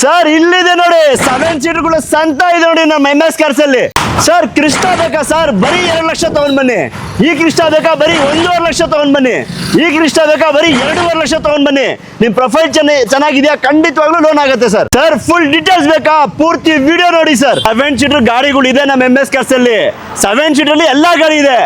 Sir ಇಲ್ಲಿದೆ ನೋಡಿ 7 ಸೀಟರ್ಗಳು ಸಂತ ಇದೆ ನೋಡಿ ನಮ್ಮ MS ಕಾರ್ಸ್ ಅಲ್ಲಿ. ಸರ್ ಕ್ರಿಸ್ಟ ಬೇಕಾ ಸರ್, ಬರೀ 2 ಲಕ್ಷ ತಗೊಂಡ್ ಬನ್ನಿ. ಈ ಕ್ರಿಸ್ಟ ಬೇಕಾ, ಬರೀ 1.5 ಲಕ್ಷ ತಗೊಂಡ್ ಬನ್ನಿ. ಈ ಕ್ರಿಸ್ಟ ಬೇಕಾ, ಬರೀ 2.5 ಲಕ್ಷ ತಗೊಂಡ್ ಬನ್ನಿ. ನಿಮ್ ಪ್ರೊಫೈಲ್ ಚೆನ್ನಾಗಿದೆಯಾ, ಖಂಡಿತವಾಗ್ಲೂ ಲೋನ್ ಆಗುತ್ತೆ ಸರ್. ಸರ್ ಫುಲ್ ಡೀಟೇಲ್ಸ್ ಬೇಕಾ, ಪೂರ್ತಿ ವಿಡಿಯೋ ನೋಡಿ ಸರ್. 7 ಸೀಟರ್ ಗಾಡಿಗಳು ಇದೆ ನಮ್ಮ MS ಕಾರ್ಸ್ ಅಲ್ಲಿ. 7 ಸೀಟರ್ ಅಲ್ಲಿ ಎಲ್ಲಾ ಗಾಡಿ ಇದೆ.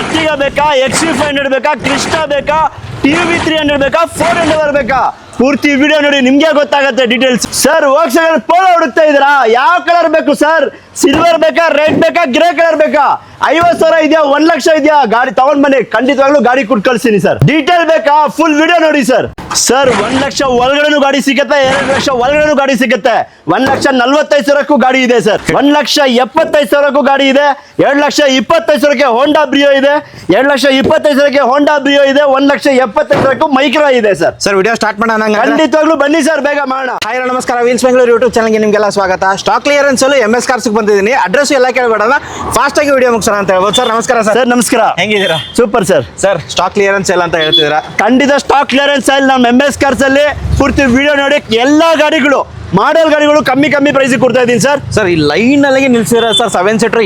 ಎರ್ಟಿಗಾ ಬೇಕಾ, XV500 ಬೇಕಾ, ಕ್ರಿಸ್ಟ ಬೇಕಾ, TUV300 ಬೇಕಾ, 400 ಬೇಕಾ, ಪೂರ್ತಿ ವಿಡಿಯೋ ನೋಡಿ, ನಿಮ್ಗೆ ಗೊತ್ತಾಗತ್ತೆ ಡೀಟೇಲ್ಸ್. ಸರ್ ಹೋಗ್ಸಗಲ್ ಪೋಲೋ ಹುಡುಕ್ತಾ ಇದ್ದೀರಾ, ಯಾವ ಕಲರ್ ಬೇಕು ಸರ್? ಸಿಲ್ವರ್ ಬೇಕಾ, ರೆಡ್ ಬೇಕಾ, ಗ್ರೇ ಕಲರ್ ಬೇಕಾ? 50,000 ಇದೆಯಾ, 1 ಲಕ್ಷ ಇದೆಯಾ? ಗಾಡಿ ತಗೊಂಡ್ ಬನ್ನಿ, ಖಂಡಿತವಾಗ್ಲೂ ಗಾಡಿ ಕೊಟ್ಟು ಕಳ್ಸಿನಿ ಸರ್. ಡೀಟೇಲ್ ಬೇಕಾ, ಫುಲ್ ವಿಡಿಯೋ ನೋಡಿ ಸರ್. ಸರ್ 1 ಲಕ್ಷ ಒಳಗಡೆನೂ ಗಾಡಿ ಸಿಗುತ್ತೆ, 2 ಲಕ್ಷ ಒಳಗಡೆನೂ ಗಾಡಿ ಸಿಗುತ್ತೆ. 1,45,000ಕ್ಕೂ ಗಾಡಿ ಇದೆ ಸರ್. 1,75,000ಕ್ಕೂ ಗಾಡಿ ಇದೆ. 2,25,000ಕ್ಕೆ ಹೋಂಡಾ ಬ್ರಿಯೋ ಇದೆ. 2,25,000ಕ್ಕೆ ಹೋಂಡಾ ಬ್ರಿಯೋ ಇದೆ. 1,75,000ಕ್ಕೂ ಮೈಕ್ರಾ ಇದೆ ಸರ್. ಸರ್ ವಿಡಿಯೋ ಸ್ಟಾರ್ಟ್ ಮಾಡೋಣ. ಖಂಡಿತವಾಗ್ಲೂ ಬನ್ನಿ ಸರ್, ಬೇಗ ಮಾಡೋಣ. ಹಾಯ್ ನಮಸ್ಕಾರ, ವೀಲ್ಸ್ ಬೆಂಗಳೂರು ಯೂಟ್ಯೂಬ್ ಚಾನಲ್ಗೆ ನಿಮಗೆಲ್ಲ ಸ್ವಾಗತ. ಸ್ಟಾಕ್ ಕ್ಲಿಯರೆನ್ಸ್ ಅಲ್ಲಿ MS ಕಾರ್ಸ್ ಬಂದಿದ್ದೀನಿ. ಅಡ್ರೆಸ್ ಎಲ್ಲ ಕೇಳಬೇಡಲ್ಲ, ಫಾಸ್ಟ್ ಆಗಿ ವಿಡಿಯೋ ಮುಗಿಸೋಣ ಅಂತ ಹೇಳ್ಬೋದು. ಸರ್ ನಮಸ್ಕಾರ ಸರ್. ಸರ್ ನಮಸ್ಕಾರ, ಹೆಂಗಿದ್ದೀರಾ? Super sir. Sir stock clearance ಎಲ್ಲ ಅಂತ ಹೇಳ್ತಿದ್ದೀರಾ? ಖಂಡಿತ ಸ್ಟಾಕ್ ಕ್ಲಿಯರೆನ್ಸ್ ಅಲ್ಲಿ ನಮ್ಮ MS ಕಾರ್ಸ್ ಅಲ್ಲಿ ಪೂರ್ತಿ ವಿಡಿಯೋ ನೋಡಿ, ಎಲ್ಲಾ ಗಾಡಿಗಳು ಮಾಡೆಲ್ ಗಾಡಿಗಳು ಕಮ್ಮಿ ಪ್ರೈಸ್ ಕೊಡ್ತಾ ಇದ್ದೀನಿ ಸರ್. ಸರ್ ಈ ಲೈನ್ ಅಲ್ಲಿ ನಿಲ್ಸಿರ ಸರ್ 7 ಸೀಟರ್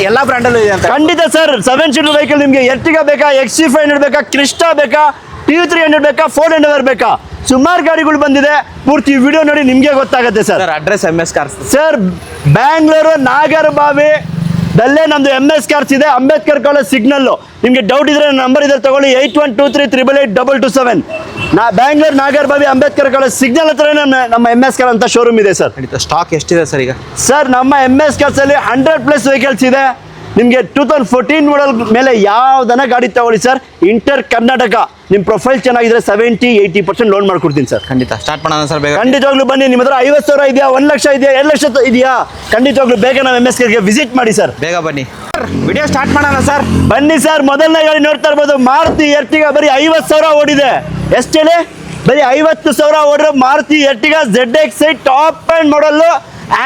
ಎಲ್ಲ ಬ್ರ್ಯಾಂಡ್ ಅಲ್ಲೂ ಇದೆ ಅಂತ. ಖಂಡಿತ ಸರ್, 7 ಸೀಟರ್ ವೆಹಿಕಲ್ ನಿಮಗೆ ಎರ್ಟಿಗಾ ಬೇಕಾ, XV500 ಬೇಕಾ, ಕ್ರಿಸ್ಟಾ ಬೇಕಾ, TUV300 ಬೇಕಾ, 400 ಬೇಕಾ, ಸುಮಾರು ಗಾಡಿಗಳು ಬಂದಿದೆ. ಪೂರ್ತಿ ವಿಡಿಯೋ ನೋಡಿ, ನಿಮ್ಗೆ ಗೊತ್ತಾಗುತ್ತೆ sir. Address MS cars sir Bangalore Nagarbhavi ದಲ್ಲೇ ನಮ್ದು MS ಕಾರ್ಸ್ ಇದೆ. Ambedkar college signal. ನಿಮ್ಗೆ ಡೌಟ್ ಇದ್ರೆ ನಂಬರ್ ಇದೆ ತಗೊಳ್ಳಿ, 8123888227. ಬ್ಯಾಂಗ್ಳೂರ್ ನಾಗರಬಾವಿ ಅಂಬೇಡ್ಕರ್ ಕಾಲೇಜ್ ಸಿಗ್ನಲ್ ಹತ್ರ ನಮ್ಮ MS ಕಾರ್ ಅಂತ ಶೋರೂಮ್ ಇದೆ ಸರ್. ಸ್ಟಾಕ್ ಎಷ್ಟಿದೆ ಸರ್ ಈಗ? ಸರ್ ನಮ್ಮ MS ಕಾರ್ಸ್ ಅಲ್ಲಿ 100+ ವೆಹಿಕಲ್ಸ್ ಇದೆ. ನಿಮಗೆ 2014 ಮಾಡಲ್ ಮೇಲೆ ಯಾವ್ದನ್ನ ಗಾಡಿ ತಗೊಳ್ಳಿ ಸರ್. ಇಂಟರ್ ಕರ್ನಾಟಕ ನಿಮ್ಮ ಪ್ರೊಫೈಲ್ ಚೆನ್ನಾಗಿದ್ರೆ 70-80% ಲೋನ್ ಮಾಡ್ಕೊಡ್ತೀನಿ ಸರ್. ಖಂಡಿತ ಸ್ಟಾರ್ಟ್ ಮಾಡೋಣ ಸರ್ ಬೇಗ. ಖಂಡಿತವಾಗ್ಲೂ ಬನ್ನಿ. ನಿಮ್ಮ ಹತ್ರ 50,000 ಇದೆಯಾ, 1 ಲಕ್ಷ ಇದೆಯಾ, 2 ಲಕ್ಷ ಇದೆಯಾ, ಖಂಡಿತವಾಗ್ಲೂ ಬೇಗ ನಮ್ಮ MS ಕಾರ್ಗೆ ವಿಸಿಟ್ ಮಾಡಿ ಸರ್. ಬೇಗ ಬನ್ನಿ ವಿಡಿಯೋ ಸ್ಟಾರ್ಟ್ ಮಾಡೋಣ ಸರ್. ಬನ್ನಿ ಸರ್. ಮೊದಲನೇ ಗಾಡಿ ನೋಡ್ತಾ ಇರ್ಬೋದು, ಮಾರುತಿ ಎರ್ಟಿಗಾ. ಬರೀ 50,000 ಓಡಿದೆ. ಎಷ್ಟು ಹೇಳಿ? ಬರೀ 50,000 ಓಡಿರೋ Maruti Ertiga ZXi top end model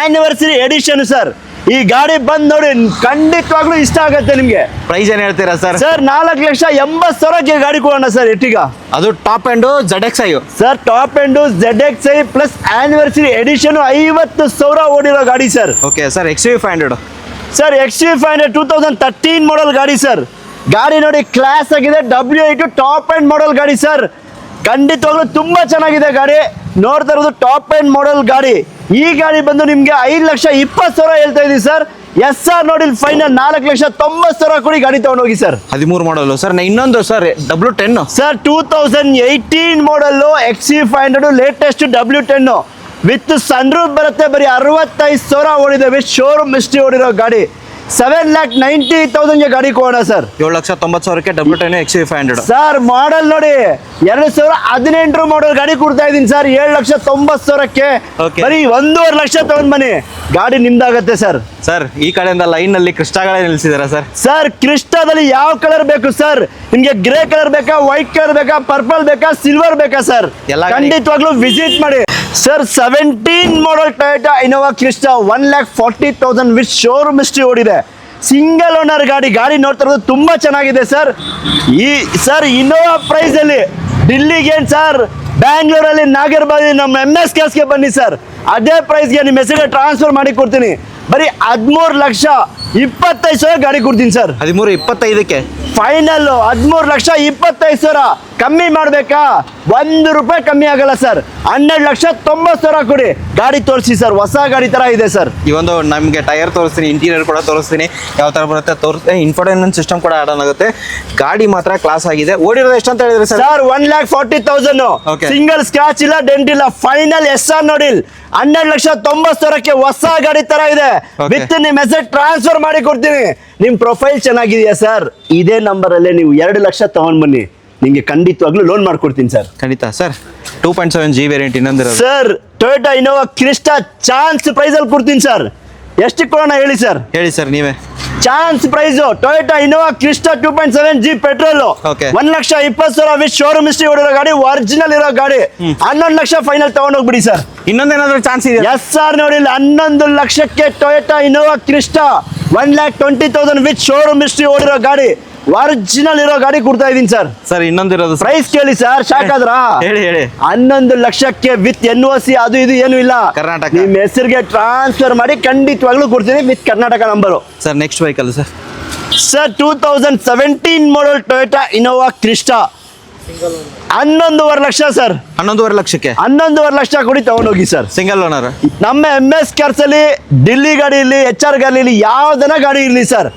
anniversary edition sir. ಈ ಗಾಡಿ ಬಂದ್ ನೋಡಿ, ಖಂಡಿತವಾಗ್ಲೂ ಇಷ್ಟ ಆಗುತ್ತೆ ನಿಮ್ಗೆ. ಪ್ರೈಸ್ ಏನ್ ಹೇಳ್ತೀರಾ ಸರ್? ಸರ್ 4,80,000ಕ್ಕೆ ಗಾಡಿ ಕೊಡೋಣ ಸರ್ ಎರ್ಟಿಗಾ. ಅದು top end ZXi sir. Top end ZXi plus anniversary edition 50,000 ಓಡಿರೋ ಗಾಡಿ sir. Okay sir. XV500 sir. XV500 2013 model ಗಾಡಿ ಸರ್. ಗಾಡಿ ನೋಡಿ ಕ್ಲಾಸ್ ಆಗಿದೆ. W8 ಟಾಪ್ ಎಂಡ್ ಮಾಡಲ್ ಗಾಡಿ ಸರ್. ಖಂಡಿತವಾಗ್ಲೂ ತುಂಬಾ ಚೆನ್ನಾಗಿದೆ ಗಾಡಿ. ನೋಡ್ತಾ ಇರೋದು ಟಾಪ್ ಎಂಡ್ ಮಾಡಲ್ ಗಾಡಿ. ಈ ಗಾಡಿ ಬಂದು ನಿಮ್ಗೆ 5,20,000 ಹೇಳ್ತಾ ಇದೀವಿ ಸರ್. SR ನೋಡಿ ಫೈನಲ್ 4,90,000 ಕೊಡಿ ಗಾಡಿ ತಗೊಂಡೋಗಿ ಸರ್. 13 model sir. ಇನ್ನೊಂದು sir W10 sir. 2018 model XV500 latest W10 with sunroof ಬರುತ್ತೆ. ಬರೀ 65,000 ಓಡಿದೆ. ವಿತ್ ಶೋರೂಮ್ ಹಿಸ್ಟ್ರಿ ಓಡಿರೋ ಗಾಡಿ. 7,90,000ಗೆ ಗಾಡಿ ಕೊಡೋಣ ಸರ್. 7,90,000ಕ್ಕೆ W10 XV500 sir. ಮಾಡಲ್ ನೋಡಿ 2018 ಮಾಡಲ್ ಗಾಡಿ ಕೊಡ್ತಾ ಇದೀನಿ ಸರ್. 7,90,000ಕ್ಕೆ ಬರೀ 1.5 ಲಕ್ಷ ತಗೊಂಡ್ ಬನ್ನಿ, ಗಾಡಿ ನಿಮ್ದಾಗತ್ತೆ ಸರ್. ಸರ್ ಈ ಕಡೆಯಿಂದ ಲೈನ್ ನಲ್ಲಿ ಕ್ರಿಸ್ಟಾಗಳೇ ನಿಲ್ಸಿದಾರ ಸರ್. ಸರ್ ಕ್ರಿಸ್ಟಾದಲ್ಲಿ ಯಾವ ಕಲರ್ ಬೇಕು ಸರ್? ನಿಮ್ಗೆ ಗ್ರೇ ಕಲರ್ ಬೇಕಾ, ವೈಟ್ ಕಲರ್ ಬೇಕಾ, ಪರ್ಪಲ್ ಬೇಕಾ, ಸಿಲ್ವರ್ ಬೇಕಾ ಸರ್? ಖಂಡಿತವಾಗ್ಲೂ ವಿಸಿಟ್ ಮಾಡಿ sir. 17 model Toyota Innova Crysta 1,40,000 with showroom history ಓಡಿದೆ. ಸಿಂಗಲ್ ಓನರ್ ಗಾಡಿ. ಗಾಡಿ ನೋಡ್ತಾ ಇರೋದು ತುಂಬಾ ಚೆನ್ನಾಗಿದೆ ಸರ್. ಈ ಸರ್ ಇನೋವಾ ಪ್ರೈಸ್ ಅಲ್ಲಿ ಡಿಲ್ಲಿಗೆ ಏನ್ ಸರ್, ಬ್ಯಾಂಗ್ಳೂರಲ್ಲಿ ನಾಗರಬಾವಿ ನಮ್ಮ MS ಕಾರ್ಸ್ಗೆ ಬನ್ನಿ ಸರ್. ಅದೇ ಪ್ರೈಸ್ಗೆ ನಿಮ್ಮ ಹೆಸರಿಗೆ ಟ್ರಾನ್ಸ್ಫರ್ ಮಾಡಿ ಕೊಡ್ತೀನಿ. ಬರೀ 13,25,000 ಗಾಡಿ ಕೊಡ್ತೀನಿ ಸರ್. 13,25ಕ್ಕೆ ಫೈನಲ್ 13,25,000. ಕಮ್ಮಿ ಮಾಡ್ಬೇಕಾ? 1 ರೂಪಾಯಿ ಕಮ್ಮಿ ಆಗಲ್ಲ ಸರ್. 12,90,000 ಕೊಡಿ, ಗಾಡಿ ತೋರಿಸಿ ಸರ್. ಹೊಸ ಗಾಡಿ ತರ ಇದೆ ಸರ್. ಈ ಒಂದು ನಮಗೆ ಟೈರ್ ತೋರಿಸ್ತೀನಿ, ಇಂಟೀರಿಯರ್ ಕೂಡ ತೋರಿಸ್ತೀನಿ, ಯಾವ ತರ ಬರುತ್ತೆ ತೋರಿಸ್ತೀನಿ. ಇನ್ಫೋಟೈನ್ಮೆಂಟ್ ಸಿಸ್ಟಮ್ ಕೂಡ ಆಡ್ ಆಗುತ್ತೆ. ಗಾಡಿ ಮಾತ್ರ ಕ್ಲಾಸ್ ಆಗಿದೆ. ಓಡಿರೋದು ಎಷ್ಟು ಅಂತ ಹೇಳಿದ್ರೆ ಸರ್? 1,40,000. ಸಿಂಗಲ್ ಸ್ಕ್ರಾಚ್ ಇಲ್ಲ, ಡೆಂಟ್ ಇಲ್ಲ. ಫೈನಲ್ SR ನೋಡಿ 12,90,000ಕ್ಕೆ ಹೊಸ ಗಾಡಿ ತರ ಇದೆ. ವಿತ್ ನಿಮ್ ಮೆಸೇಜ್ ಟ್ರಾನ್ಸ್ಫರ್ ಮಾಡಿ ಕೊಡ್ತೀನಿ. ನಿಮ್ ಪ್ರೊಫೈಲ್ ಚೆನ್ನಾಗಿದೆಯಾ ಸರ್? ಇದೇ ನಂಬರ್ ಅಲ್ಲೇ ನೀವು 2 ಲಕ್ಷ ತಗೊಂಡ್ ಬನ್ನಿ, ನಿಮ್ಗೆ ಖಂಡಿತವಾಗ್ಲೂ ಲೋನ್ ಮಾಡ್ಕೊಡ್ತೀನಿ ಸರ್. ಖಂಡಿತ ಸರ್. 2.7G ವೇರಿಯಂಟ್ ಇನ್ನೊಂದಿರೋದು sir. Toyota Innova Crysta chance price ಅಲ್ಲಿ ಕೊಡ್ತೀನಿ ಸರ್. ಎಷ್ಟು ಕೊಡೋಣ ಹೇಳಿ ಸರ್? ಹೇಳಿ ಸರ್ ನೀವೇ. Chance price Toyota Innova Crysta 2.7G petrol 1,20,000 with showroom history ಓಡಿರೋ ಗಾಡಿ, ಒರಿಜಿನಲ್ ಇರೋ ಗಾಡಿ. 11 ಲಕ್ಷ ಫೈನಲ್ ತಗೊಂಡೋಗ್ಬಿಡಿ ಸರ್. ಇನ್ನೊಂದೇನಾದ್ರೂ ಚಾನ್ಸ್ ಇದೆ? SR ನೋಡಿ 11 ಲಕ್ಷಕ್ಕೆ Toyota Innova Crysta 1,20,000 with showroom history ಓಡಿರೋ ಗಾಡಿ. ಒರಿಜಿನಲ್ ಇರೋ ಗಾಡಿ ಕೊಡ್ತಾ ಇದೀನಿ ಸರ್. ಸರ್ ಇನ್ನೊಂದಿರೋದು ಸರ್ ಪ್ರೈಸ್ ಕೇಳಿ ಸರ್, ಶಾಕ್ ಆದ್ರ? ಹೇಳಿ 11 ಲಕ್ಷಕ್ಕೆ ವಿತ್ NOC ಅದು ಇದು ಏನು ಇಲ್ಲ, ಕರ್ನಾಟಕ. ನಿಮ್ ಹೆಸರಿಗೆ ಟ್ರಾನ್ಸ್ಫರ್ ಮಾಡಿ ಖಂಡಿತವಾಗ್ಲೂ ಕೊಡ್ತೀನಿ with Karnataka number. Sir next vehicle sir sir 2017 model Toyota Innova Crysta 11.5 lakh sir. 11.5 ಲಕ್ಷಕ್ಕೆ 11.5 ಲಕ್ಷ ಕೊಡಿ ತಗೊಂಡೋಗಿ ಸರ್. Single owner. ನಮ್ಮ MS ಕಾರ್ಸ್ ಅಲ್ಲಿ ಡಿಲ್ಲಿ ಗಾಡಿ ಇರಲಿ, HR ಗಾಡಿ ಇರಲಿ, ಯಾವ್ದನ ಗಾಡಿ ಇರಲಿ ಸರ್,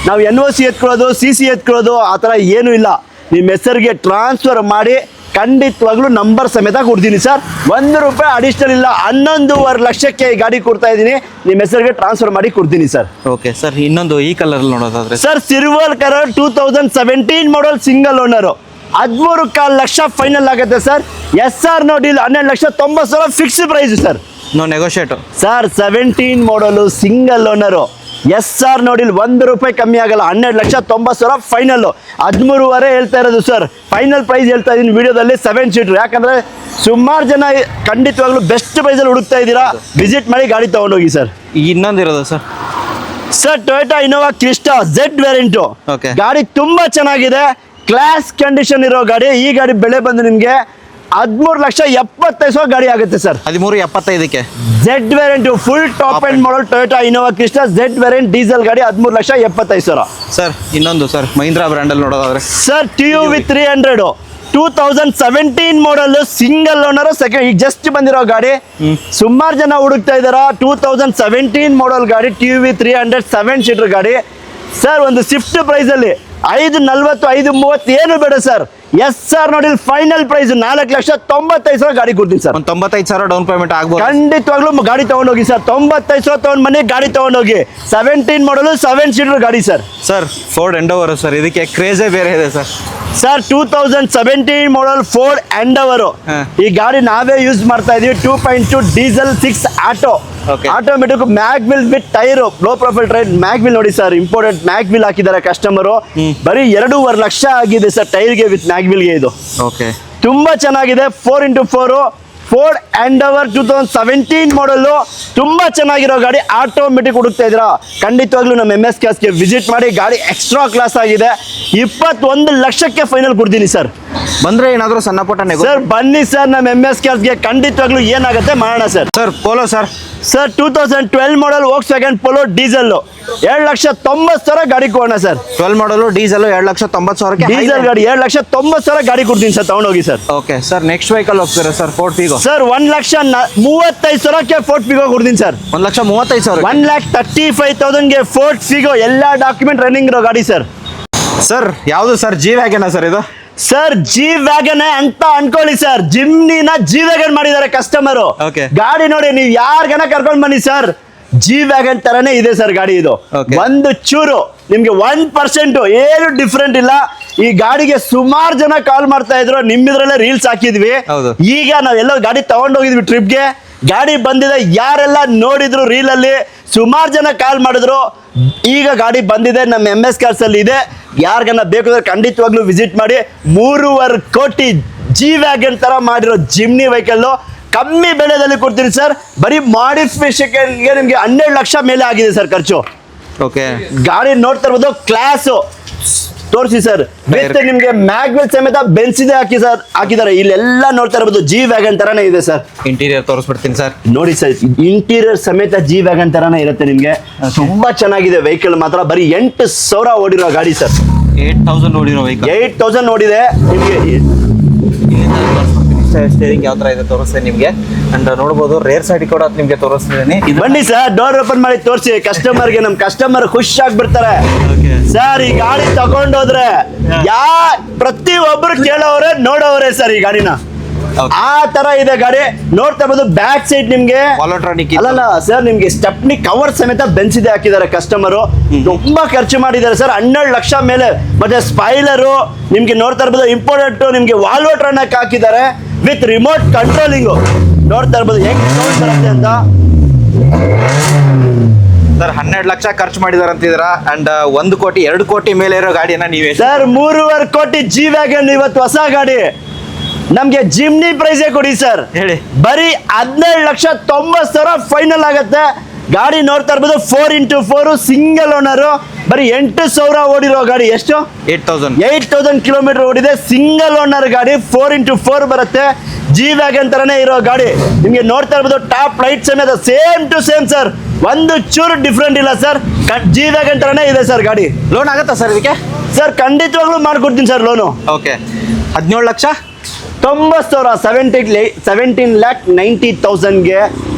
ನಾವು NOC ಎತ್ಕೊಳ್ಳೋದು, CC ಎತ್ಕೊಳ್ಳೋದು ಆ ಥರ ಏನೂ ಇಲ್ಲ. ನಿಮ್ಮ ಹೆಸರಿಗೆ ಟ್ರಾನ್ಸ್ಫರ್ ಮಾಡಿ ಖಂಡಿತವಾಗ್ಲೂ ನಂಬರ್ ಸಮೇತ ಕೊಡ್ತೀನಿ ಸರ್. 1 ರೂಪಾಯಿ ಅಡಿಷನಲ್ ಇಲ್ಲ. 11.5 ಲಕ್ಷಕ್ಕೆ ಈ ಗಾಡಿ ಕೊಡ್ತಾ ಇದ್ದೀನಿ, ನಿಮ್ಮ ಹೆಸರಿಗೆ ಟ್ರಾನ್ಸ್ಫರ್ ಮಾಡಿ ಕೊಡ್ತೀನಿ ಸರ್. ಓಕೆ ಸರ್, ಇನ್ನೊಂದು ಈ ಕಲರ್ ನೋಡೋದಾದ್ರೆ sir silver colour 2017 model single owner 13.25 lakh final ಆಗುತ್ತೆ ಸರ್. SR ನೋಡಿ 12,90,000 fix price sir. No negotiate. Sir 17 ಮಾಡಲು ಸಿಂಗಲ್ ಓನರು SR ನೋಡಿ 1 ರೂಪಾಯಿ ಕಮ್ಮಿ ಆಗಲ್ಲ. 12,90,000 ಫೈನಲ್. 13.5 ಹೇಳ್ತಾ ಇರೋದು ಸರ್. ಫೈನಲ್ ಪ್ರೈಸ್ ಹೇಳ್ತಾ ಇದ್ದೀನಿ ವಿಡಿಯೋದಲ್ಲಿ 7 ಸೀಟ್ರು. ಯಾಕಂದ್ರೆ ಸುಮಾರು ಜನ ಖಂಡಿತವಾಗ್ಲೂ ಬೆಸ್ಟ್ ಪ್ರೈಸಲ್ಲಿ ಹುಡುಕ್ತಾ ಇದ್ದೀರಾ, ವಿಸಿಟ್ ಮಾಡಿ ಗಾಡಿ ತಗೊಂಡೋಗಿ ಸರ್. ಇನ್ನೊಂದಿರೋದು sir sir Toyota Innova Crysta Z variant. Okay. ಗಾಡಿ ತುಂಬಾ ಚೆನ್ನಾಗಿದೆ, ಕ್ಲಾಸ್ ಕಂಡೀಷನ್ ಇರೋ ಗಾಡಿ. ಈ ಗಾಡಿ ಬೆಲೆ ಬಂದು ನಿಮಗೆ 13,75,000 ಗಾಡಿ ಆಗುತ್ತೆ ಸರ್. 13.75ಕ್ಕೆ Z variant full top end model Toyota Innova Crysta Z variant diesel ಗಾಡಿ 13,75,000. ಸರ್ ಇನ್ನೊಂದು ಸರ್ ಮಹೀಂದ್ರಾ ಬ್ರ್ಯಾಂಡಲ್ಲಿ ನೋಡೋದಾದ್ರೆ sir TUV 300 2017 model single owner second, ಈಗ ಜಸ್ಟ್ ಬಂದಿರೋ ಗಾಡಿ. ಸುಮಾರು ಜನ ಹುಡುಕ್ತಾ ಇದಾರ 2017 ಮಾಡಲ್ ಗಾಡಿ TUV 300 7 ಸೀಟರ್ ಗಾಡಿ ಸರ್. ಒಂದು ಸ್ವಿಫ್ಟ್ ಪ್ರೈಸ್ ಅಲ್ಲಿ 5.40 5.30 ಏನು ಬೇಡ ಸರ್. SR ನೋಡಿ ಫೈನಲ್ ಪ್ರೈಸ್ 4,95,000 ಗಾಡಿ ಕೊಡ್ತೀನಿ ಸರ್. ಒಂದು 95,000 ಡೌನ್ ಪೇಮೆಂಟ್ ಆಗ್ಬೋದು. ಖಂಡಿತವಾಗ್ಲೂ ಗಾಡಿ ತಗೊಂಡೋಗಿ ಸರ್. 95,000 ತಗೊಂಡ್ ಬನ್ನಿ, ಗಾಡಿ ತಗೊಂಡೋಗಿ. 17 ಮಾಡಲು 7 ಸೀಟರ್ ಗಾಡಿ sir. Sir Ford Endeavour sir, ಇದಕ್ಕೆ ಕ್ರೇಜೇ ಬೇರೆ ಇದೆ ಸರ್. ಸರ್ 2017 ಮಾಡಲ್ ಫೋರ್ಡ್ ಎಂಡವರ್. ಈ ಗಾಡಿ ನಾವೇ ಯೂಸ್ ಮಾಡ್ತಾ ಇದೀವಿ. 2.2 diesel 6 auto, automatic mag wheel with tyre, low profile tyre mag wheel ನೋಡಿ ಸರ್. ಇಂಪೋರ್ಟೆಂಟ್ ಮ್ಯಾಗ್ವಿಲ್ ಹಾಕಿದ್ದಾರೆ ಕಸ್ಟಮರು. ಬರೀ 2.5 ಲಕ್ಷ ಆಗಿದೆ ಸರ್ ಟೈರ್ಗೆ ವಿತ್ ಮ್ಯಾಗ್ವಿಲ್ಗೆ. ಇದು ಓಕೆ ತುಂಬಾ ಚೆನ್ನಾಗಿದೆ. 4x4 ಫೋರ್ಡ್ ಎಂಡವರ್ 2017 ಮಾಡಲು ತುಂಬಾ ಚೆನ್ನಾಗಿರೋ ಗಾಡಿ. ಆಟೋಮೆಟಿಕ್ ಹುಡುಕ್ತಾ ಇದ್ದೀರಾ, ಖಂಡಿತವಾಗ್ಲೂ ನಮ್ಮ MS ಕಾರ್ಸ್ಗೆ ವಿಸಿಟ್ ಮಾಡಿ. ಗಾಡಿ ಎಕ್ಸ್ಟ್ರಾ ಕ್ಲಾಸ್ ಆಗಿದೆ. 21 ಲಕ್ಷಕ್ಕೆ ಫೈನಲ್ ಕೊಡ್ತೀನಿ ಸರ್. ಬಂದ್ರೆ ಏನಾದರೂ ಸಣ್ಣ ಪುಟ್ಟ ಸರ್ ಬನ್ನಿ ಸರ್, ನಮ್ಮ MS ಕಾರ್ಸ್ಗೆ ಖಂಡಿತವಾಗ್ಲೂ ಏನಾಗುತ್ತೆ ಮಾಡೋಣ ಸರ್. ಸರ್ ಪೋಲೋ ಸರ್ 2012 ಮಾಡಲ್ Volkswagen ಪೋಲೋ ಡೀಸೆಲ್ 7,90,000 ಗಾಡಿ ಕೊಡೋಣ ಸರ್. 12 ಮಾಡಲು ಡೀಸೆಲ್ 2,90,000ಕ್ಕೆ ಡೀಸೆಲ್ ಗಾಡಿ 7,90,000 ಗಾಡಿ ಕೊಡ್ತೀನಿ ಸರ್, ತಗೊಂಡೋಗಿ sir. Okay sir, next vehicle ಹೋಗ್ತೀರಾ ಸರ್? ಫೋರ್ಡ್ ಫಿಗೋ ಸರ್ 1,35,000ಕ್ಕೆ ಫೋರ್ಡ್ ಫಿಗೋ ಕೊಡ್ತೀನಿ ಸರ್. 1,35,000. 1,35,000ಗೆ ಫೋರ್ಡ್ ಫಿಗೋ ಎಲ್ಲ ಡಾಕ್ಯುಮೆಂಟ್ ರನ್ನಿಂಗ್ ಇರೋ ಗಾಡಿ ಸರ್. ಸರ್ ಯಾವುದು ಸರ್? G ವ್ಯಾಗನ್ ಸರ್ ಇದು? ಸರ್ G ವ್ಯಾಗನ್ ಅಂತ ಅನ್ಕೊಳ್ಳಿ ಸರ್. ಜಿಮ್ನಿನ G ವ್ಯಾಗನ್ ಮಾಡಿದ್ದಾರೆ ಕಸ್ಟಮರು. Okay. ಗಾಡಿ ನೋಡಿ, ನೀವು ಯಾರಿಗನ ಕರ್ಕೊಂಡ್ ಬನ್ನಿ ಸರ್, G ವ್ಯಾಗನ್ ತರನೇ ಇದೆ ಸರ್ ಗಾಡಿ ಇದು. Okay. ಒಂದು ಚೂರು ನಿಮ್ಗೆ 1% ಏನು ಡಿಫ್ರೆಂಟ್ ಇಲ್ಲ. ಈ ಗಾಡಿಗೆ ಸುಮಾರು ಜನ ಕಾಲ್ ಮಾಡ್ತಾ ಇದ್ರು, ನಿಮ್ಮಿದ್ರಲ್ಲೇ ರೀಲ್ಸ್ ಹಾಕಿದ್ವಿ. ಹೌದು. ಈಗ ನಾವೆಲ್ಲ ಗಾಡಿ ತಗೊಂಡೋಗಿದ್ವಿ ಟ್ರಿಪ್ಗೆ. ಗಾಡಿ ಬಂದಿದೆ, ಯಾರೆಲ್ಲ ನೋಡಿದ್ರು ರೀಲಲ್ಲಿ ಸುಮಾರು ಜನ ಕಾಲ್ ಮಾಡಿದ್ರು. ಈಗ ಗಾಡಿ ಬಂದಿದೆ, ನಮ್ಮ MS ಕಾರ್ಸ್ ಅಲ್ಲಿ ಇದೆ. ಯಾರಿಗನ್ನ ಬೇಕಾದ್ರೆ ಖಂಡಿತವಾಗ್ಲೂ ವಿಸಿಟ್ ಮಾಡಿ. 3.5 ಕೋಟಿ G ವ್ಯಾಗನ್ ತರ ಮಾಡಿರೋ ಜಿಮ್ನಿ ವೆಹಿಕಲ್ ಕಮ್ಮಿ ಬೆಲೆದಲ್ಲಿ ಕೊಡ್ತೀನಿ ಸರ್. ಬರೀ ಮಾಡಿಫಿಕೇಶನ್ಗೆ ನಿಮ್ಗೆ 12 ಲಕ್ಷ ಮೇಲೆ ಆಗಿದೆ ಸರ್ ಖರ್ಚು. ಓಕೆ, ಗಾಡಿ ನೋಡ್ತಾ ಇರ್ಬೋದು, ಕ್ಲಾಸು ತೋರಿಸಿ ಸರ್. ಮತ್ತೆ ನಿಮ್ಗೆ ಮ್ಯಾಗ್ವೆಲ್ ಸಮೇತ ಬೆನ್ಸಿದೆ ಹಾಕಿದ್ದಾರೆ. ಇಲ್ಲೆಲ್ಲ ನೋಡ್ತಾ ಇರ್ಬೋದು G ವ್ಯಾಗನ್ ತರಾನೇ ಇದೆ ಸರ್. ಇಂಟೀರಿಯರ್ ತೋರಿಸ್ಬಿಡ್ತೀನಿ ಸರ್. ನೋಡಿ ಸರ್, ಇಂಟೀರಿಯರ್ ಸಮೇತ G ವ್ಯಾಗನ್ ತರಾನೇ ಇರುತ್ತೆ ನಿಮ್ಗೆ. ತುಂಬಾ ಚೆನ್ನಾಗಿದೆ ವೆಹಿಕಲ್ ಮಾತ್ರ. ಬರೀ 8,000 ಓಡಿರೋ ಗಾಡಿ ಸರ್. 8,000 ಓಡಿರೋ ವೆಹಿಕಲ್. 8,000 ಓಡಿದೆ ನಿಮ್ಗೆ. ಸ್ಟೇರಿಂಗ್ ಯಾವ ತರ ಇದೆ ತೋರಿಸ್ತೇನೆ ನಿಮ್ಗೆ. ಅಂಡ್ ನೋಡ್ಬೋದು ರೇರ್ ಸೈಡ್ ಕೂಡ ನಿಮ್ಗೆ ತೋರಿಸ್ತಿದ್ದೀನಿ. ಬನ್ನಿ ಸರ್, ಡೋರ್ ಓಪನ್ ಮಾಡಿ ತೋರಿಸಿ ಕಸ್ಟಮರ್ಗೆ. ನಮ್ ಕಸ್ಟಮರ್ ಖುಷಿ ಆಗ್ಬಿಡ್ತಾರೆ ಸರ್. ಈ ಗಾಡಿ ತಗೊಂಡೋದ್ರೆ ಪ್ರತಿ ಒಬ್ರು ಕೇಳೋರೆ ನೋಡೋರೆ ಸರ್ ಈ ಗಾಡಿನ. ಆ ತರ ಇದೆ ಗಾಡಿ. ನೋಡ್ತಾ ಇರ್ಬೋದು ಬ್ಯಾಕ್ ಸೈಡ್ ನಿಮ್ಗೆ ವಾಲೋಟ್ರಾನಿಕ್ ಅಲ್ಲಲ್ಲ ಸರ್, ನಿಮ್ಗೆ ಸ್ಟೆಪ್ನಿ ಕವರ್ ಸಮೇತ ಬೆನ್ಸಿದೆ ಹಾಕಿದ್ದಾರೆ ಕಸ್ಟಮರು. ತುಂಬಾ ಖರ್ಚು ಮಾಡಿದ್ದಾರೆ ಸರ್, 12 ಲಕ್ಷ ಮೇಲೆ. ಮತ್ತೆ ಸ್ಪೈಲರು ನಿಮ್ಗೆ ನೋಡ್ತಾ ಇರ್ಬೋದು ಇಂಪೋರ್ಟೆಂಟ್ ನಿಮ್ಗೆ ವಾಲ್ವೋಟ್ರಾನಿಕ್ ಹಾಕಿದ್ದಾರೆ ವಿತ್ ರಿಮೋಟ್ ಕಂಟ್ರೋಲಿಂಗು. ನೋಡ್ತಾ ಇರ್ಬೋದು ಹೆಂಗ್ ಸೌಂಡ್ ಬರುತ್ತೆ ಅಂತ. ಸರ್ 12 ಲಕ್ಷ ಖರ್ಚು ಮಾಡಿದಾರೆ ಅಂತಿದ್ರ. ಅಂಡ್ 1 ಕೋಟಿ 2 ಕೋಟಿ ಮೇಲೆ ಇರೋ ಗಾಡಿಯನ್ನ ನೀವೇ ಸರ್ 3.5 ಕೋಟಿ G ವ್ಯಾಗನ್ ಇವತ್ತು ಹೊಸ ಗಾಡಿ. ನಮ್ಗೆ ಜಿಮ್ನಿ ಪ್ರೈಸೇ ಕೊಡಿ ಸರ್. ಹೇಳಿ. ಬರೀ 17,90,000 ಫೈನಲ್ ಆಗತ್ತೆ. ಗಾಡಿ ನೋಡ್ತಾ ಇರ್ಬೋದು 4x4 ಸಿಂಗಲ್ ಓನರ್, ಬರೀ 8,000 ಓಡಿರೋ ಗಾಡಿ. ಎಷ್ಟು? 8,000 ಕಿಲೋಮೀಟರ್ ಓಡಿದೆ. ಸಿಂಗಲ್ ಓನರ್ ಗಾಡಿ, 4x4 ಬರುತ್ತೆ. ಜಿ ವ್ಯಾಗನ್ ತರನೇ ಇರೋ ಗಾಡಿ. ನಿಮಗೆ ನೋಡ್ತಾ ಇರ್ಬೋದು ಟಾಪ್ ಲೈಟ್ ಸಮೇತ ಸೇಮ್ ಟು ಸೇಮ್ ಸರ್, ಒಂದು ಚೂರು ಡಿಫ್ರೆಂಟ್ ಇಲ್ಲ ಸರ್. ಜಿ ವ್ಯಾಗನ್ ತರನೇ ಇದೆ ಸರ್ ಗಾಡಿ. ಲೋನ್ ಆಗುತ್ತಾ ಸರ್ ಇದಕ್ಕೆ? ಸರ್ ಖಂಡಿತವಾಗ್ಲೂ ಮಾಡ್ಕೊಡ್ತೀನಿ ಸರ್ ಲೋನು. ಓಕೆ, 17,90,000 17,90,000ಗೆ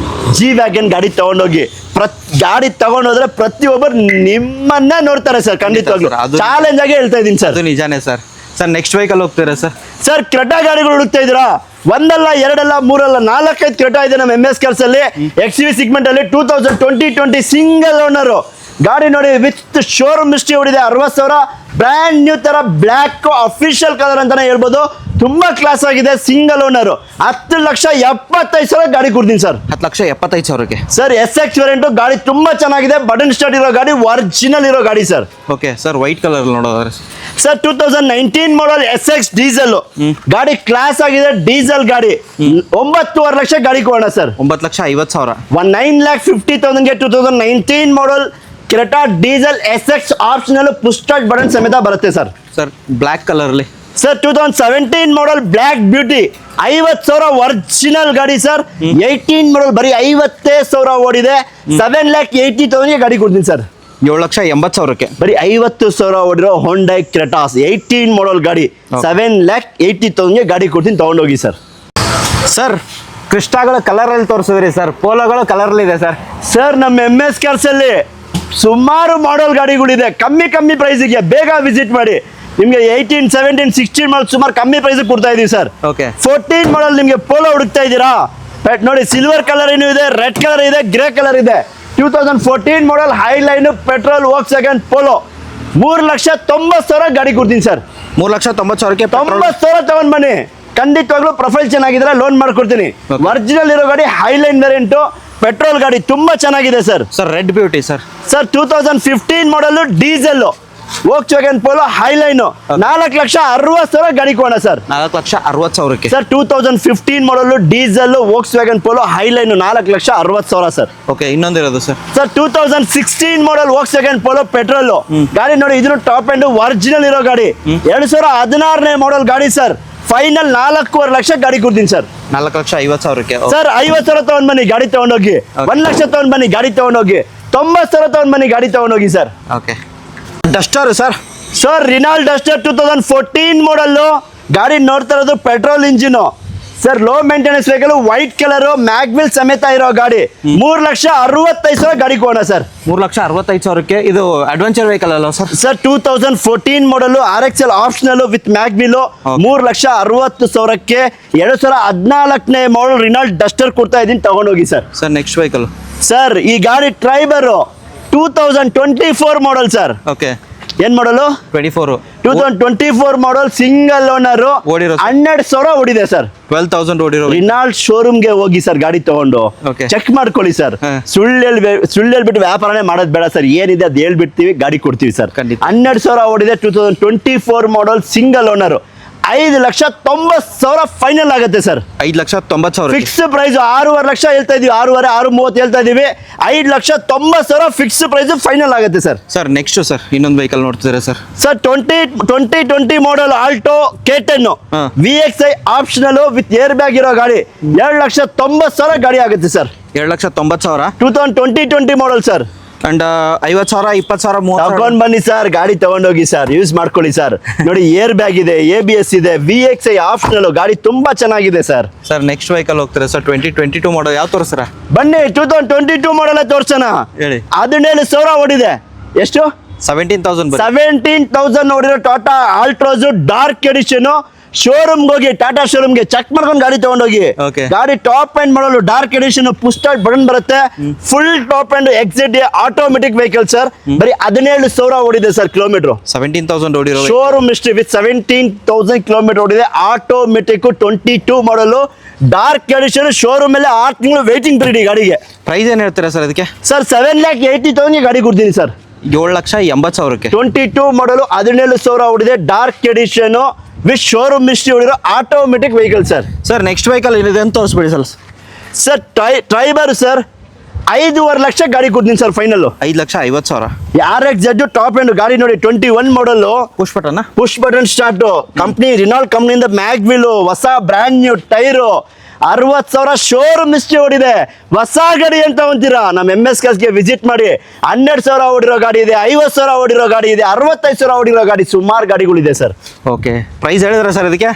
ಜಿ ವ್ಯಾಗನ್ ಗಾಡಿ ತಗೊಂಡೋಗಿ. ಗಾಡಿ ತಗೊಂಡೋದ್ರೆ ಪ್ರತಿಯೊಬ್ಬರು ನಿಮ್ಮನ್ನೇ ನೋಡ್ತಾರೆ ಸರ್. ಖಂಡಿತವಾಗ್ಲೂ ಚಾಲೆಂಜ್ ಆಗಿ ಹೇಳ್ತಾ ಇದ್ದೀನಿ ಸರ್. ಅದು ನಿಜಾನೇ ಸರ್. ಸರ್ ನೆಕ್ಸ್ಟ್ ವೆಹಿಕಲ್ ಹೋಗ್ತೀರಾ ಸರ್? ಸರ್ ಕ್ರೆಟಾ ಗಾಡಿಗಳು ಹುಡುಕ್ತಾ ಇದ್ದೀರಾ? ಒಂದಲ್ಲ, ಎರಡಲ್ಲ, ಮೂರಲ್ಲ, 4-5 ಕ್ರೆಟಾ ಇದೆ ನಮ್ಮ MS ಕಾರ್ಸ್ ಅಲ್ಲಿ. XUV ಸಿಗ್ಮೆಂಟ್ ಅಲ್ಲಿ 2020 ಸಿಂಗಲ್ ಓನರ್ ಗಾಡಿ ನೋಡಿ, ವಿತ್ ಶೋರೂಮ್ ಹಿಸ್ಟ್ರಿ ಹೊಡಿದೆ. 60,000 ಬ್ರ್ಯಾಂಡ್ ನ್ಯೂ ತರ ಬ್ಲ್ಯಾಕ್ ಅಫಿಷಿಯಲ್ ಕಲರ್ ಅಂತಾನೆ ಹೇಳ್ಬೋದು. ತುಂಬಾ ಕ್ಲಾಸ್ ಆಗಿದೆ. ಸಿಂಗಲ್ ಓನರ್ 10,75,000 ಗಾಡಿ ಕೊಡ್ತೀನಿ ಸರ್. 10,75,000ಕ್ಕೆ ಸರ್ SX ವೇರಿಯಂಟ್ ಗಾಡಿ ತುಂಬಾ ಚೆನ್ನಾಗಿದೆ. ಬಟನ್ ಸ್ಟಾರ್ಟ್ ಇರೋ ಗಾಡಿ, ಒರಿಜಿನಲ್ ಇರೋ ಗಾಡಿ sir. Okay sir, white colour ನೋಡೋದಾದ್ರೆ ಸರ್ 2019 ಮಾಡಲ್ SX ಡೀಸೆಲ್ ಗಾಡಿ, ಕ್ಲಾಸ್ ಆಗಿದೆ. ಡೀಸೆಲ್ ಗಾಡಿ 9.5 ಲಕ್ಷ ಗಾಡಿ ಕೊಡೋಣ ಸರ್. 9,50,000. 9,50,000ಗೆ 2019 model Creta diesel SX optional push start button ಸಮೇತ ಬರುತ್ತೆ ಸರ್. ಸರ್ ಬ್ಲ್ಯಾಕ್ ಕಲರ್ಲಿ sir 2017 model black beauty 50,000 original ಗಾಡಿ ಸರ್. 18 ಮಾಡಲ್ ಬರೀ 50,000 ಓಡಿದೆ. 7,80,000ಗೆ ಗಾಡಿ ಕೊಡ್ತೀನಿ ಸರ್. 7,80,000ಕ್ಕೆ ಬರೀ 50,000 ಓಡಿರೋ ಹೊಂಡೈ ಕ್ರೆಟಾಸ್ 18 ಮಾಡಲ್ ಗಾಡಿ 7,80,000ಗೆ ಗಾಡಿ ಕೊಡ್ತೀನಿ, ತಗೊಂಡೋಗಿ ಸರ್. ಸರ್ ಕ್ರಿಸ್ಟಾಗಳು ಕಲರಲ್ಲಿ ತೋರಿಸಿದ್ರಿ ಸರ್, ಪೋಲೋಗಳು ಕಲರ್ಲಿ ಇದೆ ಸರ್. ಸರ್ ನಮ್ಮ MS ಕಾರ್ಸ್ ಅಲ್ಲಿ ಸುಮಾರು ಮಾಡಲ್ ಗಾಡಿಗಳಿದೆ, ಕಮ್ಮಿ ಪ್ರೈಸಿಗೆ. ಬೇಗ ವಿಸಿಟ್ ಮಾಡಿ. ನಿಮಗೆ 18, 17, 16 ಮಾಡಲ್ ಸುಮಾರು ಕಮ್ಮಿ ಪ್ರೈಸ್ ಕೊಡ್ತಾ ಇದೀವಿ ಸರ್. ಓಕೆ, 14 ಮಾಡಲ್ ನಿಮಗೆ ಪೋಲೋ ಹುಡುಕ್ತಾ ಇದ್ದೀರಾ? ನೋಡಿ, ಸಿಲ್ವರ್ ಕಲರ್ ಏನು ಇದೆ, ರೆಡ್ ಕಲರ್ ಇದೆ, ಗ್ರೇ ಕಲರ್ ಇದೆ. 2014 ಮಾಡಲ್ ಹೈಲೈನ್ ಪೆಟ್ರೋಲ್ ವೋಕ್ಸ್ವ್ಯಾಗನ್ ಪೋಲೋ 3,90,000 ಗಾಡಿ ಕೊಡ್ತೀನಿ ಸರ್. 3,90,000ಕ್ಕೆ 90,000 ತಗೊಂಡ್ ಬನ್ನಿ. ಖಂಡಿತವಾಗ್ಲೂ ಪ್ರೊಫೈಲ್ ಚೆನ್ನಾಗಿದ್ರೆ ಲೋನ್ ಮಾಡ್ಕೊಡ್ತೀನಿ. ಒರಿಜಿನಲ್ ಇರೋ ಗಾಡಿ, ಹೈಲೈನ್ ವೇರಿಯಂಟ್ ಪೆಟ್ರೋಲ್ ಗಾಡಿ ತುಂಬಾ ಚೆನ್ನಾಗಿದೆ sir. Sir red beauty sir. Sir 2015 model diesel Volkswagen Polo Highline 4,60,000 ಗಾಡಿ ಕೊಡೋಣ ಸರ್. 4,60,000ಕ್ಕೆ sir 2015 model diesel Volkswagen Polo Highline 4,60,000 sir. Okay, ಇನ್ನೊಂದಿರೋದು sir. Sir 2016 model Volkswagen Polo petrol ಗಾಡಿ ನೋಡಿ, ಇದನ್ನು ಟಾಪ್ ಎಂಡ್ ಒರಿಜಿನಲ್ ಇರೋ ಗಾಡಿ. 2016ನೇ ಮಾಡಲ್ ಗಾಡಿ ಸರ್. ಫೈನಲ್ 4.5 ಲಕ್ಷ ಗಾಡಿ ಕೊಡ್ತೀನಿ ಸರ್. 4,50,000ಕ್ಕೆ ಸರ್ 50,000 ತಗೊಂಡ್ ಬನ್ನಿ ಗಾಡಿ ತಗೊಂಡೋಗಿ. 1 ಲಕ್ಷ ತಗೊಂಡ್ ಬನ್ನಿ ಗಾಡಿ ತಗೊಂಡೋಗಿ. 90,000 ತಗೊಂಡ್ ಬನ್ನಿ ಗಾಡಿ ತಗೊಂಡೋಗಿ sir. Okay, Duster sir. Sir Renault Duster 2014 model ಗಾಡಿ ನೋಡ್ತಾ ಇರೋದು petrol engine sir. Low maintenance vehicle, white colour, mag wheel ಸಮೇತ ಇರೋ ಗಾಡಿ. 3,65,000 ಗಾಡಿ ಕೊಡೋಣ ಸರ್. 3,65,000ಕ್ಕೆ. ಇದು ಅಡ್ವೆಂಚರ್ ವೆಹಿಕಲ್ ಅಲ್ಲ sir? Sir 2014 model RXL optional with mag wheel 3,60,000ಕ್ಕೆ 2014ನೇ ಮಾಡಲ್ ರಿನಾಲ್ಡ್ ಡಸ್ಟರ್ ಕೊಡ್ತಾ ಇದೀನಿ, ತಗೊಂಡೋಗಿ sir. Sir next vehicle sir ಈ ಗಾಡಿ ಟ್ರೈಬರ್ 2024 ಮಾಡಲ್ ಸರ್. ಓಕೆ, ಏನ್ ಮಾಡಲು? 2024 ಮಾಡಲ್ ಸಿಂಗಲ್ ಓನರ್. ಓಡಿರೋ 12,000 ಓಡಿದೆ ಸರ್. 12,000 ಓಡಿರೋ ರಿನಾಲ್ಡ್ ಶೋರೂಮ್ಗೆ ಹೋಗಿ ಸರ್, ಗಾಡಿ ತಗೊಂಡು Okay. ಚೆಕ್ ಮಾಡ್ಕೊಳ್ಳಿ ಸರ್. ಸುಳ್ಳು ಹೇಳ್ಬಿಟ್ಟು ವ್ಯಾಪಾರನೇ ಮಾಡೋದು ಬೇಡ ಸರ್. ಏನಿದೆ ಅದು ಹೇಳ್ಬಿಡ್ತೀವಿ, ಗಾಡಿ ಕೊಡ್ತೀವಿ ಸರ್. ಖಂಡಿತ. 12,000 ಓಡಿದೆ. 2024 ಮಾಡಲ್ ಸಿಂಗಲ್ ಓನರ್. 5,90,000 ಫೈನಲ್ ಆಗುತ್ತೆ ಸರ್. 5,90,000 ಫಿಕ್ಸ್ ಪ್ರೈಸ್ 6.5 ಲಕ್ಷ ಹೇಳ್ತಾ ಇದೀವಿ. 6.30 ಹೇಳ್ತಾ ಇದೀವಿ. 5,90,000 ಫಿಕ್ಸ್ ಪ್ರೈಸ್ ಫೈನಲ್ ಆಗುತ್ತೆ ಸರ್. ಸರ್ ನೆಕ್ಸ್ಟ್ ಸರ್ ಇನ್ನೊಂದು ವೆಹಿಕಲ್ ನೋಡ್ತಿದ್ದೀರಾ sir? Sir 2020 model Alto K10 VXI optional with air bag ಇರೋ ಗಾಡಿ. 2,90,000 ಗಾಡಿ ಆಗುತ್ತೆ ಸರ್. 2,90,000. 2020 model sir. ಅಂಡ್ 50,000, 20,000, 30,000 ತಗೊಂಡ್ ಬನ್ನಿ ಸರ್, ಗಾಡಿ ತಗೊಂಡೋಗಿ ಸರ್, ಯೂಸ್ ಮಾಡ್ಕೊಳ್ಳಿ ಸರ್. ನೋಡಿ, ಏರ್ ಬ್ಯಾಗ್ ಇದೆ, ABS ಇದೆ, VXI ಆಪ್ಷನಲ್ ಗಾಡಿ ತುಂಬಾ ಚೆನ್ನಾಗಿದೆ ಸರ್. ಸರ್ ನೆಕ್ಸ್ಟ್ ವೆಹಿಕಲ್ ಹೋಗ್ತೀರಾ ಸರ್? 2022 ಮಾಡಲ್ ಯಾವ ತೋರಿಸ್ತೀರಾ? ಬನ್ನಿ 2022 ಮಾಡಲ್ ತೋರ್ಸೋಣ. ಹೇಳಿ. 17,000 ಓಡಿದೆ. ಎಷ್ಟು? 17,000. 17,000 ನೋಡಿರೋ Tata Altroz dark edition. Showroom ಹೋಗಿ, ಟಾಟಾ ಶೋರೂಮ್ಗೆ ಚೆಕ್ ಮಾಡ್ಕೊಂಡು ಗಾಡಿ ತಗೊಂಡೋಗಿ. Okay. ಗಾಡಿ top end model dark edition, push start button ಬರುತ್ತೆ. Full top end XZD automatic vehicle sir. ಬರೀ 17,000 ಓಡಿದೆ ಸರ್ ಕಿಲೋಮೀಟರ್. 17,000 ಓಡಿರೋ ಶೋರೂಮ್ ಹಿಸ್ಟ್ರಿ ವಿತ್ 17,000 ಕಿಲೋಮೀಟರ್ ಓಡಿದೆ. Automatic 22 model dark edition. Showroom ಮೇಲೆ 6 ತಿಂಗಳು ವೇಟಿಂಗ್ ಪೀರಿಯಡ್ ಈ ಗಾಡಿಗೆ. ಪ್ರೈಸ್ ಏನು ಹೇಳ್ತೀರಾ ಸರ್ ಅದಕ್ಕೆ? ಸರ್ 7,80,000 ಗಾಡಿ ಕೊಡ್ತೀನಿ ಸರ್. 7,80,000ಕ್ಕೆ. 22 ಮಾಡಲು 17,000 ಓಡಿದೆ. Dark edition with showroom history ಹೊಡಿರೋ automatic vehicle sir. Sir next vehicle ಏನಿದೆ ಅಂತ ತೋರಿಸ್ಬಿಡಿ sir. Sir Triber sir 5.5 lakh ಗಾಡಿ ಕೊಡ್ತೀನಿ sir final. 5,50,000. RX-Z top end ಗಾಡಿ ನೋಡಿ, 21 model, push button. Push button start, company Renault ಕಂಪ್ನಿಯಿಂದ ಮ್ಯಾಗ್ ವೀಲು, ಹೊಸ brand new tyre, 60,000 showroom history ಓಡಿದೆ. ಹೊಸ ಗಾಡಿ ಅಂತ ಅಂತೀರಾ, ನಮ್ಮ MS-ಗೆ ವಿಸಿಟ್ ಮಾಡಿ. 12,000 ಓಡಿರೋ ಗಾಡಿ ಇದೆ, 50,000 ಓಡಿರೋ ಗಾಡಿ ಇದೆ, 65,000 ಓಡಿರೋ ಗಾಡಿ, ಸುಮಾರು ಗಾಡಿಗಳಿದೆ ಸರ್. ಓಕೆ, ಪ್ರೈಸ್ ಹೇಳಿದ್ರೆ ಸರ್ ಇದಕ್ಕೆ?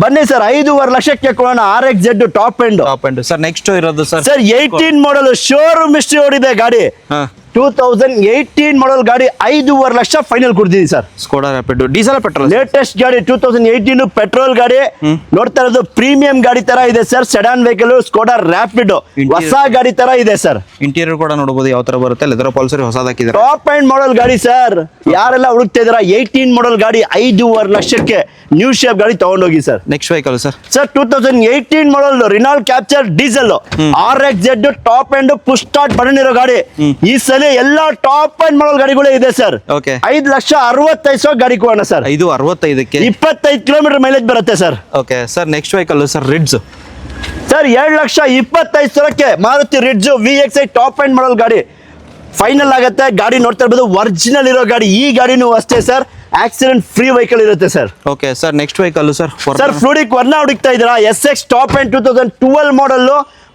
ಬನ್ನಿ ಸರ್, 5.5 ಲಕ್ಷಕ್ಕೆ ಕೊಡೋಣ. RX-Z top end. Sir next ಇರೋದು ಸರ್ 18 ಮಾಡಲ್, ಶೋರೂಮ್ ಹಿಸ್ಟ್ರಿ ಓಡಿದೆ ಗಾಡಿ. 2018 ಮಾಡಲ್ ಗಾಡಿ, 5.5 ಲಕ್ಷ ಫೈನಲ್ ಕೊಡ್ತೀನಿ sir. Skoda rapid, diesel petrol? Latest ಗಾಡಿ, 2018 ಪೆಟ್ರೋಲ್ ಗಾಡಿ. ನೋಡ್ತಾ ಇರೋದು ಪ್ರೀಮಿಯಂ ಗಾಡಿ ತರ ಇದೆ sir, sedan vehicle, Skoda rapid, ಹೊಸ ಗಾಡಿ ತರ ಇದೆ ಸರ್. ಇಂಟೀರಿಯರ್ ಕೂಡ ನೋಡಬಹುದು ಯಾವ ತರ ಬರುತ್ತೆ. ಲೆದರ್ ಪಾಲ್ಸರಿ ಹೊಸದು ಹಾಕಿದ್ದಾರೆ. ಟಾಪ್ ಅಂಡ್ ಮಾಡಲ್ ಗಾಡಿ ಸರ್, ಯಾರೆಲ್ಲ ಹುಡುಕ್ತಾ ಇದಾರ, 18 ಮಾಡಲ್ ಗಾಡಿ 5.5 ಲಕ್ಷಕ್ಕೆ ನ್ಯೂ ಶೇಪ್ ಗಾಡಿ ತಗೊಂಡೋಗಿ sir. Next vehicle sir 2018 model Renault Captur diesel, RX-Z top end push start button ಇರೋ ಗಾಡಿ. ಈ ಸಲ ಎಲ್ಲ ಟಾಪ್ ಅಂಡ್ ಮಾಡಲ್ ಗಾಡಿಗಳೇ ಇದೆ ಸರ್. ಓಕೆ, 5,65,000 ಗಾಡಿ ಕೊಡೋಣ ಸರ್. 5,65,000ಕ್ಕೆ 25 ಕಿಲೋಮೀಟರ್ ಮೈಲೇಜ್ ಬರುತ್ತೆ sir. Okay sir, next vehicle sir Ritz sir, 7,25,000ಕ್ಕೆ Maruti Ritz VXi top end model ಗಾಡಿ ಫೈನಲ್ ಆಗುತ್ತೆ. ಗಾಡಿ ನೋಡ್ತಾ ಇರ್ಬೋದು, ಒರಿಜಿನಲ್ ಇರೋ ಗಾಡಿ. ಈ ಗಾಡಿನೂ ಅಷ್ಟೇ ಸರ್, ಆಕ್ಸಿಡೆಂಟ್ ಫ್ರೀ ವೆಹಿಕಲ್ ಇರುತ್ತೆ sir. Okay sir, next vehicle sir Fluidic Verna ಹುಡುಕ್ತಾ ಇದ್ದೀರಾ, SX top end 2012 model,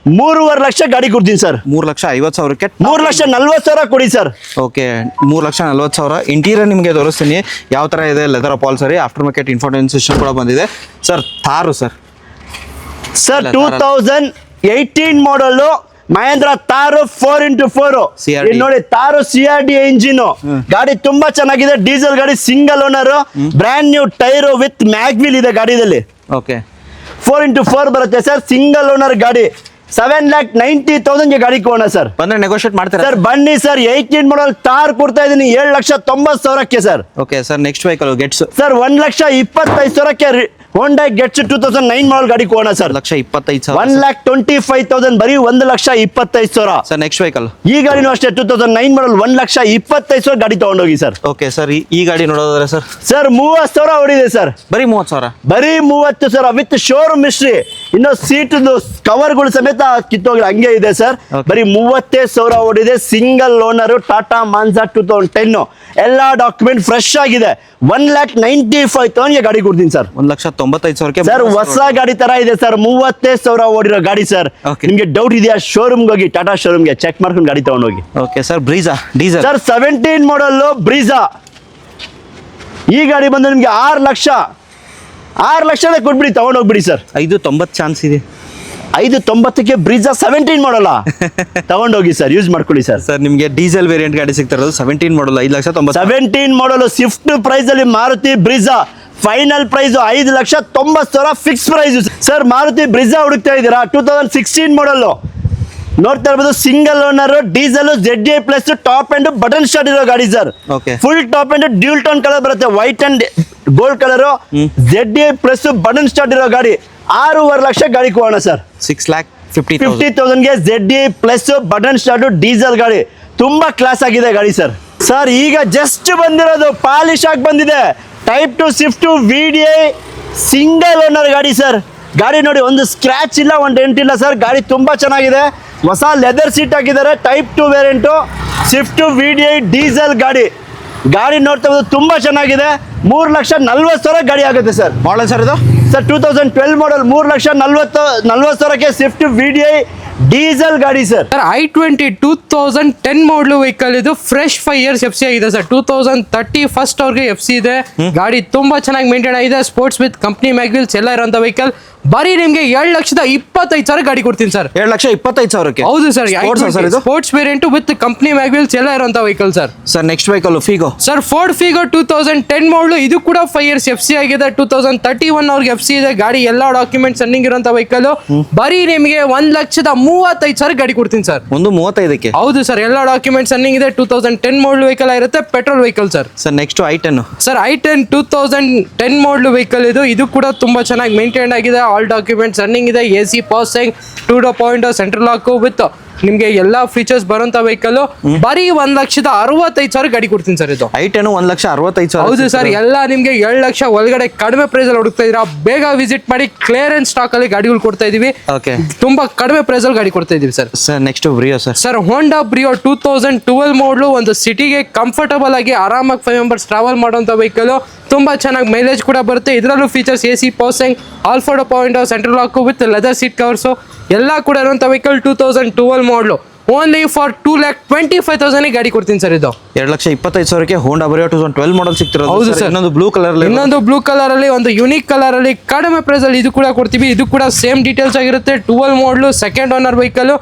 3.5 lakh ಗಾಡಿ ಕೊಡ್ತೀನಿ ಸರ್. 3,50,000ಕ್ಕೆ 3,40,000 ಕೊಡಿ ಸರ್. ಓಕೆ, 3,40,000. ಇಂಟೀರಿಯರ್ ನಿಮಗೆ ತೋರಿಸ್ತೀನಿ ಯಾವ ತರ ಇದೆ. Leather upholstery, after market information system ಕೂಡ ಬಂದಿದೆ sir. Thar sir 2018 model Mahindra Thar 4x4 CRD. ನೋಡಿ, ತಾರು CRD ಇಂಜಿನ್ ಗಾಡಿ ತುಂಬಾ ಚೆನ್ನಾಗಿದೆ. ಡೀಸೆಲ್ ಗಾಡಿ, single owner, brand new tyre with mag wheel ಇದೆ ಗಾಡಿದಲ್ಲಿ. ಓಕೆ, 4x4 ಬರುತ್ತೆ ಸರ್, ಸಿಂಗಲ್ ಓನರ್ ಗಾಡಿ. 7,90,000ಗೆ ಗಾಡಿ ಕೊಡೋಣ ಸರ್. ಬಂದ್ರೆ ನೆಗೋಷಿಯೇಟ್ ಮಾಡ್ತೀರಾ ಸರ್? ಬನ್ನಿ ಸರ್, 18 ಮಾಡಲ್ ತಾರ್ ಕೊಡ್ತಾ ಇದೀನಿ 7,90,000ಕ್ಕೆ sir. Okay sir, next vehicle Getz sir, 1,25,000ಕ್ಕೆ ಹೋಂಡಾ ಗೆಟ್ಸ್ 2009 ಮಾಡಲ್ ಗಾಡಿ ಕೊಡೋಣ ಸರ್. 1,25,000. 1,25,000 ಬರೀ 1,25,000 ಸರ್, ನೆಕ್ಸ್ಟ್ ವೆಹಿಕಲ್ ಈ ಗಾಡಿನೂ ಅಷ್ಟೇ 2009 ಮಾಡಲ್, 1,25,000 ಗಾಡಿ ತಗೊಂಡೋಗಿ ಸರ್. ಓಕೆ ಸರ್, ಈ ಗಾಡಿ ನೋಡೋದಾದ್ರೆ ಸರ್ 30,000 ಹೊಡಿದೆ ಸರ್. ಬರೀ 30,000. ಬರೀ 30,000 ವಿತ್ ಶೋರೂಮ್ ಹಿಸ್ಟ್ರಿ. ಇನ್ನು ಸೀಟ್ ಕವರ್ಗಳು ಸಮೇತ ಕಿತ್ತೋಗಿ ಹಂಗೆ ಇದೆ ಸರ್. ಬರೀ 30,000 ಹೊಡಿದೆ. ಸಿಂಗಲ್ ಓನರ್, ಟಾಟಾ ಮಾನ್ಸಾ 2010, ಎಲ್ಲಾ ಡಾಕ್ಯುಮೆಂಟ್ ಫ್ರೆಶ್ ಆಗಿದೆ. 1,95,000ಗೆ ಗಾಡಿ ಕೊಡ್ತೀನಿ ಸರ್. 1,95,000ಕ್ಕೆ ಸರ್, ಹೊಸ ಗಾಡಿ ತರ ಇದೆ ಸರ್. 30,000 ಓಡಿರೋ ಗಾಡಿ ಸರ್. ನಿಮ್ಗೆ ಡೌಟ್ ಇದೆಯಾ, ಶೋರೂಮ್ಗೆ ಹೋಗಿ, ಟಾಟಾ ಶೋರೂಮ್ಗೆ ಚೆಕ್ ಮಾಡ್ಕೊಂಡು ಗಾಡಿ ತಗೊಂಡೋಗಿ. Okay sir, Brezza diesel sir, 17 ಮಾಡಲ್ ಬ್ರೀಜಾ. ಈ ಗಾಡಿ ಬಂದು ನಿಮ್ಗೆ 6 ಲಕ್ಷನೇ ಕೊಟ್ಬಿಡಿ, ತಗೊಂಡೋಗ್ಬಿಡಿ ಸರ್. 5,90 ಚಾನ್ಸ್ ಇದೆ. 5,90ಕ್ಕೆ ಬ್ರೀಜಾ 17 ಮಾಡಲ್ಲ, ತಗೊಂಡೋಗಿ ಸರ್, ಯೂಸ್ ಮಾಡ್ಕೊಳ್ಳಿ ಸರ್. ಸರ್, ನಿಮಗೆ ಡೀಸೆಲ್ ವೇರಿಯಂಟ್ ಗಾಡಿ ಸಿಗ್ತಾ ಇರೋದು 17 ಮಾಡಲ್, 5,90,000. 17 ಮಾಡಲ್ ಸ್ವಿಫ್ಟ್ ಪ್ರೈಸ್ ಅಲ್ಲಿ Maruti Brezza final price 5,90,000 fix price sir. Maruti Brezza ಹುಡುಕ್ತಾ ಇದ್ದೀರಾ, 2016 ಮಾಡಲ್. ನೋಡ್ತಾ ಇರ್ಬೋದು, single owner, diesel, ZDI plus top end button start ಇರೋ ಗಾಡಿ sir. Full top end dual tone colour ಬರುತ್ತೆ, white and gold colour, ZDI plus button start ಇರೋ ಗಾಡಿ. 6.5 ಲಕ್ಷ ಗಾಡಿ ಕೊಡೋಣ ಸರ್. 6,50,000ಗೆ ZDI plus button start diesel ಗಾಡಿ. ತುಂಬಾ ಕ್ಲಾಸ್ ಆಗಿದೆ ಗಾಡಿ ಸರ್. ಸರ್, ಈಗ ಜಸ್ಟ್ ಬಂದಿರೋದು, ಪಾಲಿಶ್ ಆಗಿ ಬಂದಿದೆ, type 2 Swift VDI single owner ಗಾಡಿ ಸರ್. ಗಾಡಿ ನೋಡಿ, ಒಂದು ಸ್ಕ್ರಾಚ್ ಇಲ್ಲ, ಒಂದು ಡೆಂಟ್ ಇಲ್ಲ ಸರ್. ಗಾಡಿ ತುಂಬಾ ಚೆನ್ನಾಗಿದೆ. ಹೊಸ ಲೆದರ್ ಸೀಟ್ ಹಾಕಿದ್ದಾರೆ. Type 2 variant, Swift VDI diesel ಗಾಡಿ. ಗಾಡಿ ನೋಡ್ತಾ ಇರೋದು ತುಂಬಾ ಚೆನ್ನಾಗಿದೆ. 3,40,000 ಗಾಡಿ ಆಗುತ್ತೆ ಸರ್. ಮಾಡಲ್ ಸರ್ ಇದು ಸರ್, 2012 ಮಾಡಲ್, 3,40,000ಕ್ಕೆ ಸ್ವಿಫ್ಟ್ VDI ಡೀಸೆಲ್ ಗಾಡಿ ಸರ್. i20 2010 ಮಾಡಲ್ ವೆಹಿಕಲ್ ಇದು. ಫ್ರೆಶ್ 5 years FC ಆಗಿದೆ ಸರ್. 2031 ಅವ್ರಿಗೆ FC ಇದೆ. ಗಾಡಿ ತುಂಬಾ ಚೆನ್ನಾಗಿ ಮೇಂಟೈನ್ ಆಗಿದೆ. ಸ್ಪೋರ್ಟ್ಸ್ ವಿತ್ ಕಂಪ್ನಿ ಮ್ಯಾಗ್ವಿಲ್ಸ್ ಎಲ್ಲ ಇರೋಂಥ ವೆಹಿಕಲ್. ಬರೀ ನಿಮ್ಗೆ 7,25,000 ಗಾಡಿ ಕೊಡ್ತೀನಿ ಸರ್. 7,25,000ಕ್ಕೆ? ಹೌದು sir, sports variant with company mag wheels ಎಲ್ಲ ಇರೋಂಥ vehicle sir. Sir, next vehicle Figo sir, Ford Figo 2010 ಮಾಡಲ್. ಇದು ಕೂಡ 5 years FC ಆಗಿದೆ. 2031 ಅವ್ರಿಗೆ FC ಇದೆ. ಗಾಡಿ ಎಲ್ಲ ಡಾಕ್ಯುಮೆಂಟ್ಸ್ ರನ್ನಿಂಗ್ ಇರೋಂಥ ವೆಹಿಕಲ್. ಬರೀ ನಿಮಗೆ 1,35,000 ಗಾಡಿ ಕೊಡ್ತೀನಿ ಸರ್. 1,35,000ಕ್ಕೆ? ಹೌದು ಸರ್, ಎಲ್ಲ ಡಾಕ್ಯುಮೆಂಟ್ಸ್ ರನ್ನಿಂಗ್ ಇದೆ. 2010 ಮಾಡಲ್ ವೆಹಿಕಲ್ ಆಗಿರುತ್ತೆ, petrol vehicle sir. Sir, next i10 sir, i10 2010 ಮಾಡಲ್ ವೆಹಿಕಲ್ ಇದು ಕೂಡ ತುಂಬಾ ಚೆನ್ನಾಗಿ ಮೇಂಟೈನ್ ಆಗಿದೆ. ಆಲ್ ಡಾಕ್ಯುಮೆಂಟ್ಸ್ ರನ್ನಿಂಗ್ ಇದೆ. AC passing, 2 point central lock with ನಿಮ್ಗೆ ಎಲ್ಲಾ ಫೀಚರ್ಸ್ ಬರೋಂತ ವೆಹಿಕಲ್ ಬರೀ 1,65,000 ಗಾಡಿ ಕೊಡ್ತೀನಿ ಸರ್ ಇದು. ಐಟೆನು 1,65,000. ಹೌದು ಸರ್, ಎಲ್ಲ ನಿಮ್ಗೆ 7 ಲಕ್ಷ ಒಳಗಡೆ ಕಡಿಮೆ ಪ್ರೈಸ್ ಅಲ್ಲಿ ಹುಡುಕ್ತಾ ಇದೀರಾ, ಬೇಗ ವಿಸಿಟ್ ಮಾಡಿ. ಕ್ಲಿಯರೆನ್ಸ್ ಸ್ಟಾಕ್ ಅಲ್ಲಿ ಗಾಡಿಗಳು ಕೊಡ್ತಾ ಇದೀವಿ, ಓಕೆ. ತುಂಬಾ ಕಡಿಮೆ ಪ್ರೈಸ್ ಅಲ್ಲಿ ಗಾಡಿ ಕೊಡ್ತಾ ಇದೀವಿ sir. Sir next Brio sir. Sir Honda Brio 2012 ಮಾಡಲು, ಒಂದು ಸಿಟಿಗೆ ಕಂಫರ್ಟಬಲ್ ಆಗಿ ಆರಾಮಾಗಿ 5 ಮೆಂಬರ್ಸ್ ಟ್ರಾವೆಲ್ ಮಾಡುವಂತ ವೆಹಿಕಲ್. ತುಂಬಾ ಚೆನ್ನಾಗಿ ಮೈಲೇಜ್ ಕೂಡ ಬರುತ್ತೆ. ಇದರಲ್ಲೂ ಫೀಚರ್ಸ್ AC ಪವರ್ಸಿಂಗ್, ಆಲ್ಫೋರ್ಡ್ point, central lock with leather seat covers ಎಲ್ಲ ಕೂಡ ಇರುವಂತ ವೆಹಿಕಲ್. 2012 ಮಾಡಲು, ಓನ್ಲಿ ಫಾರ್ 2,25,000 ಗಾಡಿ ಕೊಡ್ತೀನಿ ಸರ್ ಇದು. 2,25,000 ಹೋಂಡಾ ಬ್ರಿಯೋ 2012 ಮಾಡಲ್ ಸಿಗ್ತಿರೋದು. ಹೌದು ಸರ್ ಸರ್. ಇನ್ನೊಂದು ಬ್ಲೂ ಕಲರ್, ಇನ್ನೊಂದು ಬ್ಲೂ ಕಲರ್ ಅಲ್ಲಿ, ಒಂದು ಯುನಿಕ್ ಕಲರ್ ಅಲ್ಲಿ ಕಡಿಮೆ ಪ್ರೈಸ್ ಅಲ್ಲಿ ಇದು ಕೂಡ ಕೊಡ್ತೀವಿ. ಇದು ಕೂಡ ಸೇಮ್ ಡೀಟೇಲ್ಸ್ ಆಗಿರುತ್ತೆ. 12 ಮಾಡಲು, second owner vehicle,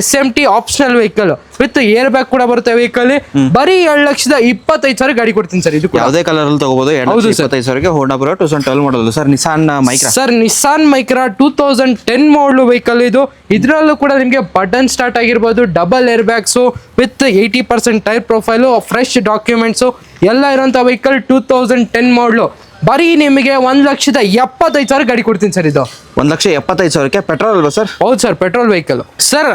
SMT optional vehicle with air bag ಕೂಡ ಬರುತ್ತೆ ವೆಹಿಕಲ್. ಬರೀ 7,25,000 ಗಾಡಿ ಕೊಡ್ತೀನಿ ಸರ್ ಇದು. ಯಾವುದೇ ಕಲರ್ ಅಲ್ಲಿ ತಗೋಬಹುದು. 2,25,000 Honda Brio 2012 model. Sir Nissan Micra. Sir Nissan Micra 2010 model vehicle ಇದು. ಇದರಲ್ಲೂ ಕೂಡ ನಿಮಗೆ ಬಟನ್ ಸ್ಟಾರ್ಟ್ ಆಗಿರ್ಬೋದು, double air bags with 80% tyre profile, fresh documents ಎಲ್ಲ ಇರುವಂತ ವೆಹಿಕಲ್. 2010 ಮಾಡಲು, ಬರೀ ನಿಮಗೆ 1,75,000 ಗಾಡಿ ಕೊಡ್ತೀನಿ ಸರ್ ಇದು. 1,75,000 ಪೆಟ್ರೋಲ್ ಅಲ್ವಾ ಸರ್? ಹೌದು sir, petrol vehicle. Sir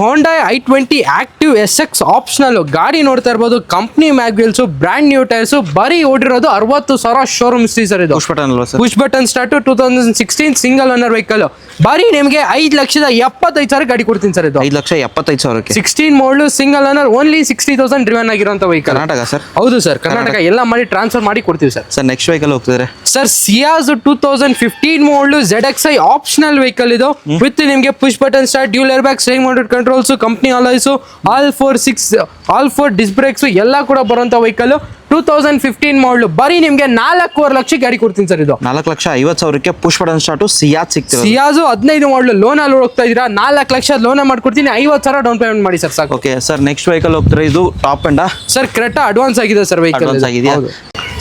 Honda i20 active SX optional ಗಾಡಿ ನೋಡ್ತಾ ಇರ್ಬೋದು. Company mag wheels, brand new tyres, ಬರೀ ಓಡಿರೋದು 60,000 ಶೋರೂಮ್ ಹಿಸ್ಟ್ರಿ ಸರ್ ಇದು. ಪುಷ್ ಬಟನ್ ಅಲ್ವಾ sir? Push button start. 2016 single owner vehicle. ಬರೀ ನಿಮಗೆ 5,75,000 ಗಾಡಿ ಕೊಡ್ತೀನಿ ಸರ್ ಇದು. 5,75,000 16 model, single owner, only 60,000 driven ಆಗಿರುವಂತ ವೆಹಿಕಲ್. ಕರ್ನಾಟಕ ಸರ್? ಹೌದು ಸರ್, ಕರ್ನಾಟಕ ಎಲ್ಲ ಮಾಡಿ ಟ್ರಾನ್ಸ್ಫರ್ ಮಾಡಿ ಕೊಡ್ತೀವಿ ಸರ್. ಸರ್ ನೆಕ್ಸ್ಟ್ ವೆಹಿಕಲ್ ಹೋಗ್ತಿದ್ರೆ sir Ciaz 2015 model, ZXi optional vehicle ಇದು. ವಿತ್ ನಿಮಗೆ push button start, dual air bag, steering mounted controls, company alloys, all four disc brakes ಎಲ್ಲ ಕೂಡ ಬರುವಂತ ವೆಹಿಕಲ್. 2015 ಮಾಡಲು, ಬರೀ ನಿಮ್ಗೆ 4,50,000 ಲಕ್ಷ ಗಾಡಿ ಕೊಡ್ತೀನಿ ಸರ್ ಇದು. 4,50,000 ಪುಷ್ ಬಟನ್ ಸ್ಟಾರ್ಟ್ ಸಿಯಾಜ್ ಸಿಗ್ತಿದೆ. ಸಿಯಾಜು 15 ಮಾಡಲು ಲೋನ್ ಅಲ್ಲಿ ಹೋಗ್ತಾ ಇದೀರಾ, 4 ಲಕ್ಷ ಲೋನ್ ಮಾಡ್ಕೊಡ್ತೀನಿ. 50,000 ಡೌನ್ ಪೇಮೆಂಟ್ ಮಾಡಿ ಸರ್ ಸಾಕು. ಓಕೆ ಸರ್ ನೆಕ್ಸ್ಟ್ ವೆಹಿಕಲ್ ಹೋಗ್ತಾರೆ. ಇದು top end sir Creta advance ಆಗಿದೆ ಸರ್ ವೆಹಿಕಲ್. Advance ಆಗಿದೆಯಾ?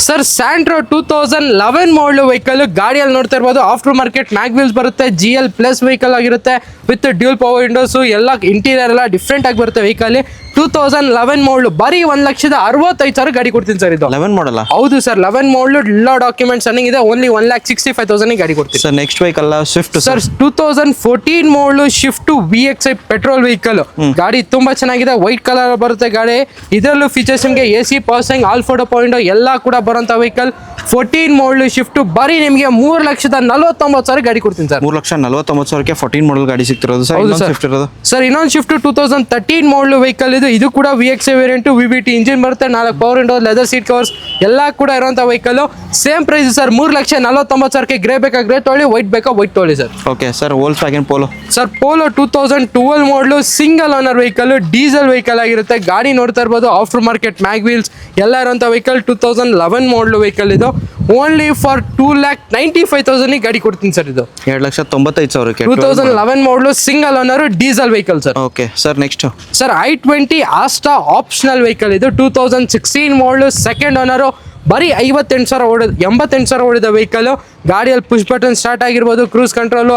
ಸರ್ ಸ್ಯಾಂಟ್ರೋ 2011 ಮಾಡಲು ವೆಹಿಕಲ್. ಗಾಡಿಯಲ್ಲಿ ನೋಡ್ತಾ ಇರ್ಬೋದು, ಆಫ್ಟರ್ ಮಾರ್ಕೆಟ್ ಮ್ಯಾಗ್ವಿಲ್ಸ್ ಬರುತ್ತೆ, GL ಪ್ಲಸ್ ವೆಹಿಕಲ್ ಆಗಿರುತ್ತೆ ವಿತ್ ಡ್ಯೂಲ್ ಪವರ್ ವಿಂಡೋಸ್, ಎಲ್ಲ ಇಂಟೀರಿಯರ್ ಎಲ್ಲ ಡಿಫ್ರೆಂಟ್ ಆಗಿ ಬರುತ್ತೆ ವೆಹಿಕಲ್. 2011 ಮಾಡಲು, ಬರೀ 1,65,000 ಗಾಡಿ ಕೊಡ್ತೀನಿ ಸರ್ ಇದು. 11 ಮಾಡಲ್ಲ? ಹೌದು ಸರ್, 11 ಮಾಡಲು, ಎಲ್ಲ ಡಾಕ್ಯುಮೆಂಟ್ಸ್ ರನ್ನಿಂಗ್ ಇದೆ. ಓನ್ಲಿ 1,65,000 ಗಾಡಿ ಕೊಡ್ತೀನಿ sir. Next vehicle Swift sir. 2014 ಮಾಡಲು, ಶಿಫ್ಟ್ VXi ಪೆಟ್ರೋಲ್ ವೆಹಿಕಲ್. ಗಾಡಿ ತುಂಬಾ ಚೆನ್ನಾಗಿದೆ, ವೈಟ್ ಕಲರ್ ಬರುತ್ತೆ ಗಾಡಿ. ಇದರಲ್ಲೂ ಫೀಚರ್ಸ್ ನಿಮಗೆ AC ಪವರ್ಸಿಂಗ್, ಆಲ್ಫೋರ್ಡ್ ಪಾಯಿಂಟ್ ಎಲ್ಲ ಕೂಡ ಬರುವಂತ ವೆಹಿಕಲ್. 14 ಮಾಡಲು ಶಿಫ್ಟ್, ಬರೀ ನಿಮಗೆ 3,49,000 ಗಾಡಿ ಕೊಡ್ತೀನಿ ಸರ್. 3,49,000 14 ಮಾಡಲ್ ಗಾಡಿ ಸಿಗ್ತಿರೋದು ಸರ್. ಹೌದು ಸರ್. ಸ್ವಿಫ್ಟ್ ಇರೋದು ಸರ್ ಇನ್ನೊಂದು ಶಿಫ್ಟ್ 2013 ಮಾಡಲು ವೆಹಿಕಲ್ ಇದು. ಇದು ಕೂಡ VXi ವೇರಿಯಂಟ್, VVT ಇಂಜಿನ್ ಬರುತ್ತೆ, 4 power window, leather seat covers ಎಲ್ಲ ಕೂಡ ಇರುವಂತ vehicle. Same price sir, 3,49,000 grey ಬೇಕಾ ಗ್ರೇ ತೊಗೊಳ್ಳಿ, ವೈಟ್ ಬೇಕಾ ವೈಟ್ ತೊಗೊಳ್ಳಿ sir. Okay sir. Volkswagen Polo sir. Polo 2012 model, single owner vehicle, diesel vehicle ಆಗಿರುತ್ತೆ. ಗಾಡಿ ನೋಡ್ತಾ ಇರ್ಬೋದು, ಆಫ್ಟರ್ ಮಾರ್ಕೆಟ್ ಮ್ಯಾಗ್ವಿಲ್ಸ್ ಎಲ್ಲ ಇರುವಂತ ವೆಹಿಕಲ್. 2011 ಮಾಡಲು ವೆಹಿಕಲ್ ಇದು. ಓನ್ಲಿ ಫಾರ್ 2,95,000 ಗಾಡಿ ಕೊಡ್ತೀನಿ ಸರ್ ಇದು. 2,95,000 2011 ಮಾಡಲು, single owner, diesel vehicle sir. Okay sir. Next sir i20 Asta optional vehicle ಇದು. 2016 ಮಾಡಲು, ಸೆಕೆಂಡ್ ಓನರು, ಬರೀ 88,000 ಓಡಿದ ವೆಹಿಕಲ್. ಗಾಡಿಯಲ್ಲಿ ಪುಷ್ ಬಟನ್ ಸ್ಟಾರ್ಟ್ ಆಗಿರ್ಬೋದು, cruise control,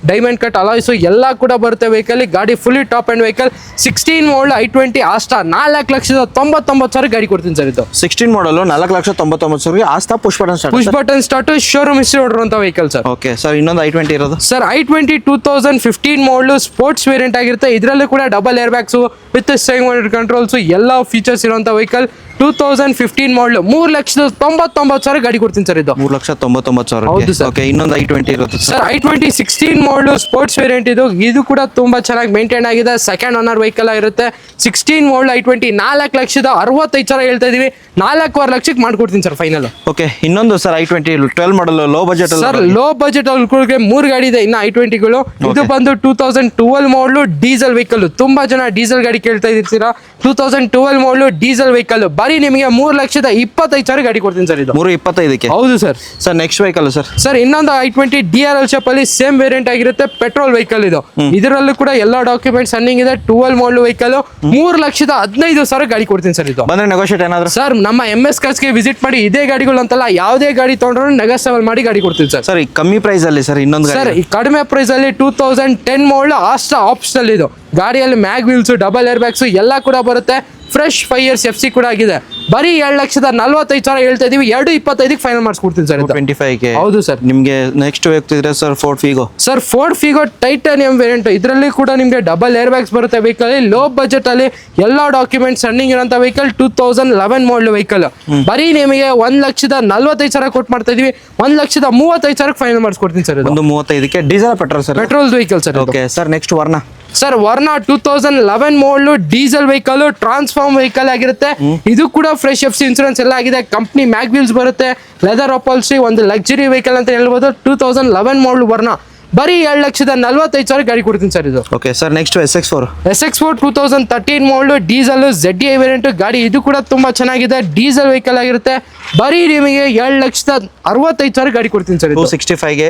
diamond cut alloys ಎಲ್ಲ ಕೂಡ ಬರುತ್ತೆ ವೆಹಿಕಲ್. ಗಾಡಿ ಫುಲ್ಲಿ ಟಾಪ್ ಅಂಡ್ ವೆಹಿಕಲ್. 16 ಮಾಡಲು i20 ಆಸ್ಟಾ, 4,99,000 ಗಾಡಿ ಕೊಡ್ತೀನಿ ಸರ್ ಇದು. 16 model 4,99,000 Asta push button start. Push button start, showroom history ಹೊಡಿರುವಂತ ವೆಹಿಕಲ್ ಸರ್. Okay sir. ಇನ್ನೊಂದು i20 ಇರೋದು ಸರ್. i20 2015 ಮಾಡಲು, ಸ್ಪೋರ್ಟ್ಸ್ ವೇರಿಯಂಟ್ ಆಗಿರುತ್ತೆ. ಇದರಲ್ಲೂ ಕೂಡ double air bags with steering mounted controls ಎಲ್ಲ ಫೀಚರ್ಸ್ ಇರುವಂತ ವೆಹಿಕಲ್. 2015 ಮಾಡಲು, 3,99,000 ಗಾಡಿ ಕೊಡ್ತೀನಿ ಸರ್ ಇದು. 3,99,000. ಹೌದು ಸರ್. ಓಕೆ. ಇನ್ನೊಂದು i20 ಇರುತ್ತೆ ಸರ್. i20 16 ಮಾಡಲು, ಸ್ಪೋರ್ಟ್ಸ್ ವೇರಿಯಂಟ್ ಇದು. ಇದು ಕೂಡ ತುಂಬಾ ಚೆನ್ನಾಗಿ ಮೇಂಟೈನ್ ಆಗಿದೆ, ಸೆಕೆಂಡ್ ಓನರ್ ವೆಹಿಕಲ್ ಆಗಿರುತ್ತೆ. 16 ಮಾಡಲು i20, 4,65,000 ಹೇಳ್ತಾ ಇದೀವಿ. 4,25,000 ಲಕ್ಷಕ್ಕೆ ಮಾಡ್ಕೊಡ್ತೀನಿ ಸರ್ ಫೈನಲ್. ಓಕೆ. ಇನ್ನೊಂದು sir i20 12 model, low budget sir. Low budget ಅಲ್ಲಿ 3 ಗಾಡಿ ಇದೆ ಇನ್ನು i20ಗಳು. ಇದು ಬಂದು 2012 ಮಾಡಲು, ಡೀಸೆಲ್ ವೆಹಿಕಲ್. ತುಂಬಾ ಜನ ಡೀಸೆಲ್ ಗಾಡಿ ಕೇಳ್ತಾ ಇರ್ತೀರಾ. 2012 ಮಾಡಲು, ಡೀಸೆಲ್ ವೆಹಿಕಲ್. ಬರೀ ನಿಮಗೆ 3,25,000 ಗಾಡಿ ಕೊಡ್ತೀನಿ ಸರ್ ಇದು. 3,25,000. ಹೌದು sir. Sir next vehicle sir. Sir ಇನ್ನೊಂದು i20 DRL ಶೇಪ್ ಅಲ್ಲಿ ಸೇಮ್ ವೇರಿಯಂಟ್ ಆಗಿರುತ್ತೆ, ಪೆಟ್ರೋಲ್ ವೆಹಿಕಲ್ ಇದು. ಇದರಲ್ಲೂ ಕೂಡ ಎಲ್ಲ ಡಾಕ್ಯುಮೆಂಟ್ಸ್ ರನ್ನಿಂಗ್ ಇದೆ. 12 ಮಾಡಲು ವೆಹಿಕಲ್. 3,15,000 ಗಾಡಿ ಕೊಡ್ತೀನಿ ಸರ್ ಇದು. ಬಂದ್ರೆ ನೆಗೋಷಿಯೇಟ್ ಏನಾದ್ರು ಸರ್ ನಮ್ಮ MS ಕಾರ್ಸ್ಗೆ ವಿಸಿಟ್ ಮಾಡಿ. ಇದೇ ಗಾಡಿಗಳು ಅಂತಲ್ಲ, ಯಾವುದೇ ಗಾಡಿ ತಗೊಂಡ್ರು ನೆಗೋಷಿಯಬಲ್ ಮಾಡಿ ಗಾಡಿ ಕೊಡ್ತೀನಿ ಸರ್. ಸರ್ ಈ ಕಮ್ಮಿ ಪ್ರೈಸ್ ಅಲ್ಲಿ ಸರ್ ಇನ್ನೊಂದು ಸರ್ ಈ ಕಡಿಮೆ ಪ್ರೈಸ್ ಅಲ್ಲಿ 2010 ಮಾಡಲು ಆಸ್ಟಾ ಆಪ್ಷನಲ್ ಇದು. ಗಾಡಿಯಲ್ಲಿ mag wheels, double air bags ಎಲ್ಲ ಕೂಡ ಬರುತ್ತೆ. ಫ್ರೆಶ್ 5 years FC ಕೂಡ ಆಗಿದೆ. ಬರೀ 2,45,000 ಹೇಳ್ತಾ ಇದೀವಿ. 2,25,000 ಫೈನಲ್ ಮಾಡಿಸ್ಕೊಡ್ತೀನಿ ಸರ್. 25K. ಹೌದು ಸರ್. ನಿಮಗೆ ನೆಕ್ಸ್ಟ್ ಹೋಗ್ತಿದ್ರೆ sir Ford Figo. Sir Ford Figo Titanium variant, ಇದರಲ್ಲಿ ಕೂಡ ನಿಮಗೆ ಡಬಲ್ ಏರ್ ಬ್ಯಾಗ್ಸ್ ಬರುತ್ತೆ. ವೆಹಿಕಲ್ ಲೋ ಬಜೆಟ್ ಅಲ್ಲಿ ಎಲ್ಲ ಡಾಕ್ಯುಮೆಂಟ್ಸ್ ರನ್ನಿಂಗ್ ಇರೋಂಥ ವೆಹಿಕಲ್. 2011 model vehicle. ಬರೀ ನಿಮಗೆ 1,45,000 ಕೊಟ್ಟು ಮಾಡ್ತಾ ಇದೀವಿ. 1,35,000 ಫೈನಲ್ ಮಾಡಿಸ್ಕೊಡ್ತೀನಿ ಸರ್. 135ಕ್ಕೆ diesel petrol sir? Petrol vehicle sir. Okay sir, next Verna. Sir Verna 2011 ಮಾಡಲು ಡೀಸೆಲ್ ವೆಹಿಕಲ್, ಟ್ರಾನ್ಸ್ಫಾರ್ಮ್ ವೆಹಿಕಲ್ ಆಗಿರುತ್ತೆ. ಇದು ಕೂಡ ಫ್ರೆಶ್ FC ಇನ್ಸೂರೆನ್ಸ್ ಎಲ್ಲ ಆಗಿದೆ. ಕಂಪ್ನಿ ಮ್ಯಾಗ್ ವೀಲ್ಸ್ ಬರುತ್ತೆ, ಲೆದರ್ ಅಪಾಲ್ಸಿ, ಒಂದು ಲಕ್ಸುರಿ ವೆಹಿಕಲ್ ಅಂತ ಹೇಳ್ಬೋದು. 2011 ಮಾಡಲ್ ವರ್ಣ. ಬರೀ 2,45,000 ಗಾಡಿ ಕೊಡ್ತೀನಿ ಸರ್ ಇದು. Okay sir, next SX4. SX4 2013 ಮಾಡಲು ಡೀಸೆಲ್ ZDI ವೇರಿಯಂಟ್ ಗಾಡಿ. ಇದು ಕೂಡ ತುಂಬಾ ಚೆನ್ನಾಗಿದೆ, ಡೀಸೆಲ್ ವೆಹಿಕಲ್ ಆಗಿರುತ್ತೆ. ಬರೀ ನಿಮಗೆ 2,65,000 ಗಾಡಿ ಕೊಡ್ತೀನಿ ಸರ್. 265ಗೆ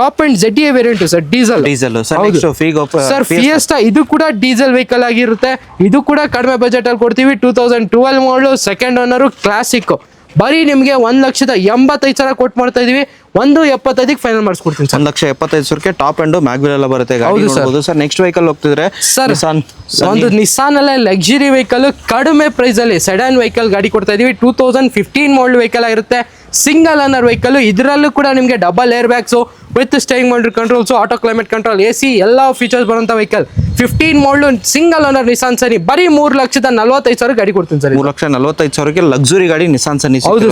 top end ZDI variant sir, diesel. Sir next Figo. Sir Fiesta, ಇದು ಕೂಡ ಡೀಸೆಲ್ ವೆಹಿಕಲ್ ಆಗಿರುತ್ತೆ. ಇದು ಕೂಡ ಕಡಿಮೆ ಬಜೆಟ್ ಅಲ್ಲಿ ಕೊಡ್ತೀವಿ. 2012 ಮಾಡಲು, ಸೆಕೆಂಡ್ ಓನರ್, ಕ್ಲಾಸಿಕ್. ಬರೀ ನಿಮಗೆ 1,85,000 ಕೊಟ್ಟು ಮಾಡ್ತಾ ಇದೀವಿ. 1,75,000 ಫೈನಲ್ ಮಾಡಿಸ್ಕೊಡ್ತೀನಿ ಸರ್. 1,75,000ಕ್ಕೆ ಟಾಪ್ ಅಂಡ್ ಮ್ಯಾಗ್ವಿಲ್ ಎಲ್ಲ ಬರುತ್ತೆ ಗಾಡಿ ನೋಡಬಹುದು ಸರ್. ನೆಕ್ಸ್ಟ್ ವೆಹಿಕಲ್ ಹೋಗ್ತಿದ್ರೆ ಸರ್ ಒಂದು ನಿಸಾನ್ ಅಲ್ಲೇ ಲಕ್ಸುರಿ ವೆಹಿಕಲ್ ಕಡಿಮೆ ಪ್ರೈಸ್ ಅಲ್ಲಿ ಸೆಡಾನ್ ವೆಹಿಕಲ್ ಗಾಡಿ ಕೊಡ್ತಾ ಇದೀವಿ. 2015 ಮಾಡಲ್ ವೆಹಿಕಲ್ ಆಗಿರುತ್ತೆ. Single owner vehicle. ಇದರಲ್ಲೂ ಕೂಡ ನಿಮಗೆ double air bags with steering mounted controls, auto climate control, AC ಎಲ್ಲ ಫೀಚರ್ಸ್ ಬರುವಂತ vehicle. 15 model single owner Nissan ಸನಿ. ಬರೀ 3,45,000 ಗಾಡಿ ಕೊಡ್ತೀನಿ ಸರ್. 3,45,000ಕ್ಕೆ ಲಕ್ಸುರಿ ಗಾಡಿ ನಿಸಾನ್ ಸನಿ. ಹೌದು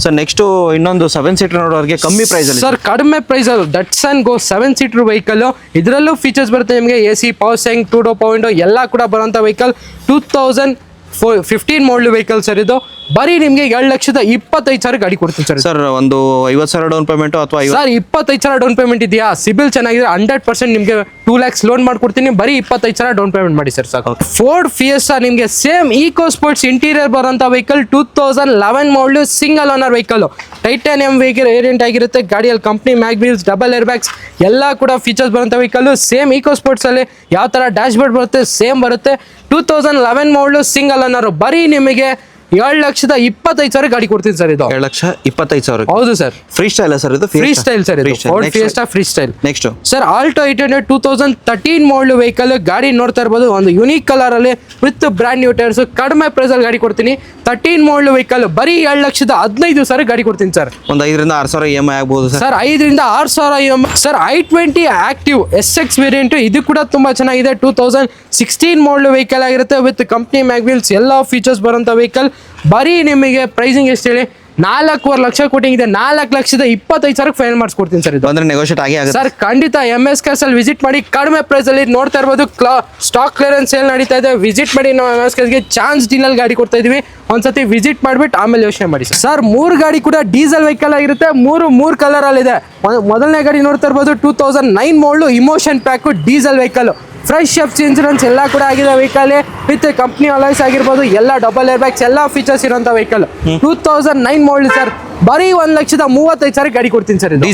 ಸರ್. ನೆಕ್ಸ್ಟ್ ಇನ್ನೊಂದು 7 ಸೀಟರ್ ನೋಡೋರಿಗೆ ಕಮ್ಮಿ ಪ್ರೈಸ್ ಅಲ್ಲಿ ಸರ್, ಕಡಿಮೆ ಪ್ರೈಸ್ ಅಲ್ಲಿ ಡಟ್ಸನ್ ಗೋ 7 ಸೀಟರ್ ವೆಹಿಕಲ್. ಇದರಲ್ಲೂ ಫೀಚರ್ಸ್ ಬರುತ್ತೆ ನಿಮಗೆ. AC, power steering, 2 door power window ಎಲ್ಲ ಕೂಡ ಬರುವಂತ ವೆಹಿಕಲ್. 2015 ಮಾಡಲ್ ವೆಹಿಕಲ್ ಸರ್ ಇದು. ಬರೀ ನಿಮಗೆ 2,25,000 ಗಾಡಿ ಕೊಡ್ತೀನಿ ಸರ್. ಸರ್ ಒಂದು 50,000 ಡೌನ್ ಪೇಮೆಂಟ್ ಅಥವಾ ಸರ್ 25,000 ಡೌನ್ ಪೇಮೆಂಟ್ ಇದೆಯಾ? ಸಿಬಿಲ್ ಚೆನ್ನಾಗಿದೆ, 100% ನಿಮಗೆ 2 lakhs ಲೋನ್ ಮಾಡ್ಕೊಡ್ತೀನಿ. ಬರೀ 25,000 ಡೌನ್ ಪೇಮೆಂಟ್ ಮಾಡಿ ಸರ್ ಸಾಕು. ಫೋರ್ಡ್ ಫಿಯೆಸ್ಟಾ ನಿಮಗೆ ಸೇಮ್ ಈಕೋ ಸ್ಪೋರ್ಟ್ಸ್ ಇಂಟೀರಿಯರ್ ಬರುವಂತ ವೆಹಿಕಲ್. 2011 ಮಾಡಲು single owner vehicle. Titanium variant ಆಗಿರುತ್ತೆ. ಗಾಡಿಯಲ್ಲಿ company mag wheels, double air bags ಎಲ್ಲ ಕೂಡ ಫೀಚರ್ಸ್ ಬರುವಂತ ವೆಹಿಕಲ್. ಸೇಮ್ ಈಕೋ ಸ್ಪೋರ್ಟ್ಸ್ ಅಲ್ಲಿ ಯಾವ ತರ ಡ್ಯಾಶ್ ಬೋರ್ಡ್ ಬರುತ್ತೆ ಸೇಮ್ ಬರುತ್ತೆ. 2011 ಮಾಡಲು ಸಿಂಗಲ್ ಓನರ್. ಬರೀ ನಿಮಗೆ 7,25,000 ಗಾಡಿ ಕೊಡ್ತೀನಿ ಸರ್ ಇದು. 7,25,000. ಹೌದು ಸರ್. ಫ್ರೀ ಸ್ಟೈಲ್ ಸರ್ ಇದು? ಫ್ರೀ ಸ್ಟೈಲ್ ಸರ್ ಇದು. Ford fiesta free style. Next sir Alto 800 2013 ಮಾಡಲ್ ವೆಹಿಕಲ್. ಗಾಡಿ ನೋಡ್ತಾ ಇರ್ಬೋದು, ಒಂದು ಯುನೀಕ್ ಕಲರ್ ಅಲ್ಲಿ ವಿತ್ ಬ್ರಾಂಡ್ ನ್ಯೂ ಟೈರ್ಸ್. ಕಡಿಮೆ ಪ್ರೈಸ್ ಅಲ್ಲಿ ಗಾಡಿ ಕೊಡ್ತೀನಿ. 13 ಮಾಡಲ್ ವೆಹಿಕಲ್. ಬರೀ 2,15,000 ಗಾಡಿ ಕೊಡ್ತೀನಿ ಸರ್. ಒಂದು 5,000-6,000 EMI ಆಗ್ಬಹುದು sir. 5,000-6,000 EMI sir. i20 active SX variant. ಇದು ಕೂಡ ತುಂಬಾ ಚೆನ್ನಾಗಿದೆ. 2016 ಮಾಡಲ್ ವೆಹಿಕಲ್ ಆಗಿರುತ್ತೆ ವಿತ್ ಕಂಪ್ನಿ ಮ್ಯಾಗ್ ವೀಲ್ಸ್ ಎಲ್ಲ ಫೀಚರ್ಸ್ ಬರುವಂತ ವೆಹಿಕಲ್. ಬರೀ ನಿಮಗೆ ಪ್ರೈಸಿಂಗ್ ಎಷ್ಟು ಹೇಳಿ? 4.25 ಲಕ್ಷ ಕೊಟ್ಟಿದೆ. 4,25,000 ಫೈನಲ್ ಮಾಡಿಸ್ಕೊಡ್ತೀನಿ ಸರ್ ಇದು. ಅಂದ್ರೆ ನೆಗೋಷಿಯೇಟ್ ಆಗಿ ಆಗುತ್ತೆ ಸರ್. ಖಂಡಿತ MS ಕಾರ್ಸ್ ಅಲ್ಲಿ ವಿಸಿಟ್ ಮಾಡಿ. ಕಡಿಮೆ ಪ್ರೈಸ್ ಅಲ್ಲಿ ನೋಡ್ತಾ ಇರ್ಬೋದು. ಸ್ಟಾಕ್ ಕ್ಲಿಯರೆನ್ಸ್ ಸೇಲ್ ನಡೀತಾ ಇದೆ. ವಿಸಿಟ್ ಮಾಡಿ. ನಾವು MS ಕಾರ್ಸ್ಗೆ ಚಾನ್ಸ್ ಡೀಲ್ ಅಲ್ಲಿ ಗಾಡಿ ಕೊಡ್ತಾ ಇದೀವಿ. ಒಂದ್ಸತಿ ವಿಸಿಟ್ ಮಾಡ್ಬಿಟ್ಟು ಆಮೇಲೆ ಯೋಚನೆ ಮಾಡಿ ಸರ್. 3 ಗಾಡಿ ಕೂಡ ಡೀಸೆಲ್ ವೆಹಿಕಲ್ ಆಗಿರುತ್ತೆ. 3 ಕಲರ್ ಅಲ್ಲಿ ಇದೆ. ಮೊದಲನೇ ಗಾಡಿ ನೋಡ್ತಾ ಇರ್ಬೋದು 2009 ಮಾಡಲು emotion pack diesel vehicle. Fresh FC insurance ಎಲ್ಲ ಕೂಡ ಆಗಿದೆ ವೆಹಿಕಲ್. ವಿತ್ ಕಂಪ್ನಿ ಅಲಾಯ್ಸ್ ಆಗಿರ್ಬೋದು, ಎಲ್ಲ ಡಬಲ್ ಏರ್ ಬ್ಯಾಗ್ಸ್ ಎಲ್ಲ ಫೀಚರ್ಸ್ ಇರುವಂತ ವೆಹಿಕಲ್. 2009 model sir. ಬರೀ 1,35,000 ಗಾಡಿ ಕೊಡ್ತೀನಿ ಸರ್ ಇದು.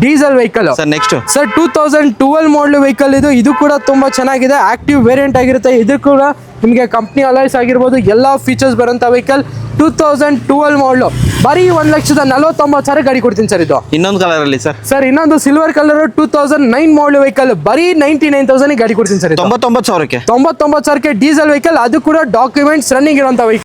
Diesel vehicle sir. Next sir 2012 ಮಾಡಲ್ ವೆಹಿಕಲ್ ಇದು. ಇದು ಕೂಡ ತುಂಬಾ ಚೆನ್ನಾಗಿದೆ. ಆಕ್ಟಿವ್ ವೇರಿಯಂಟ್ ಆಗಿರುತ್ತೆ. ಇದು ಕೂಡ ನಿಮಗೆ ಕಂಪ್ನಿ ಅಲಾಯ್ಸ್ ಆಗಿರ್ಬೋದು, ಎಲ್ಲ ಫೀಚರ್ಸ್ ಬರುವಂತ ವೆಹಿಕಲ್. 2012 ಮಾಡಲು. ಬರೀ 1,49,000 ಗಾಡಿ ಕೊಡ್ತೀನಿ ಸರ್ ಇದು. ಇನ್ನೊಂದು ಕಲರ್ ಅಲ್ಲಿ ಸರ್. ಸರ್ ಇನ್ನೊಂದು ಸಿಲ್ವರ್ ಕಲರ್ 2009 ಮಾಡಲ್ ವೆಹಿಕಲ್. ಬರೀ 99,000 ಗಾಡಿ ಕೊಡ್ತೀನಿ ಸರ್. 99,000ಕ್ಕೆ. 99,000ಕ್ಕೆ ಡೀಸೆಲ್ ವೆಹಿಕಲ್. ಅದು ಕೂಡ ಡಾಕ್ಯುಮೆಂಟ್ಸ್ ರನ್ನಿಂಗ್ ಇರುವಂತ ವೆಹಿಕಲ್.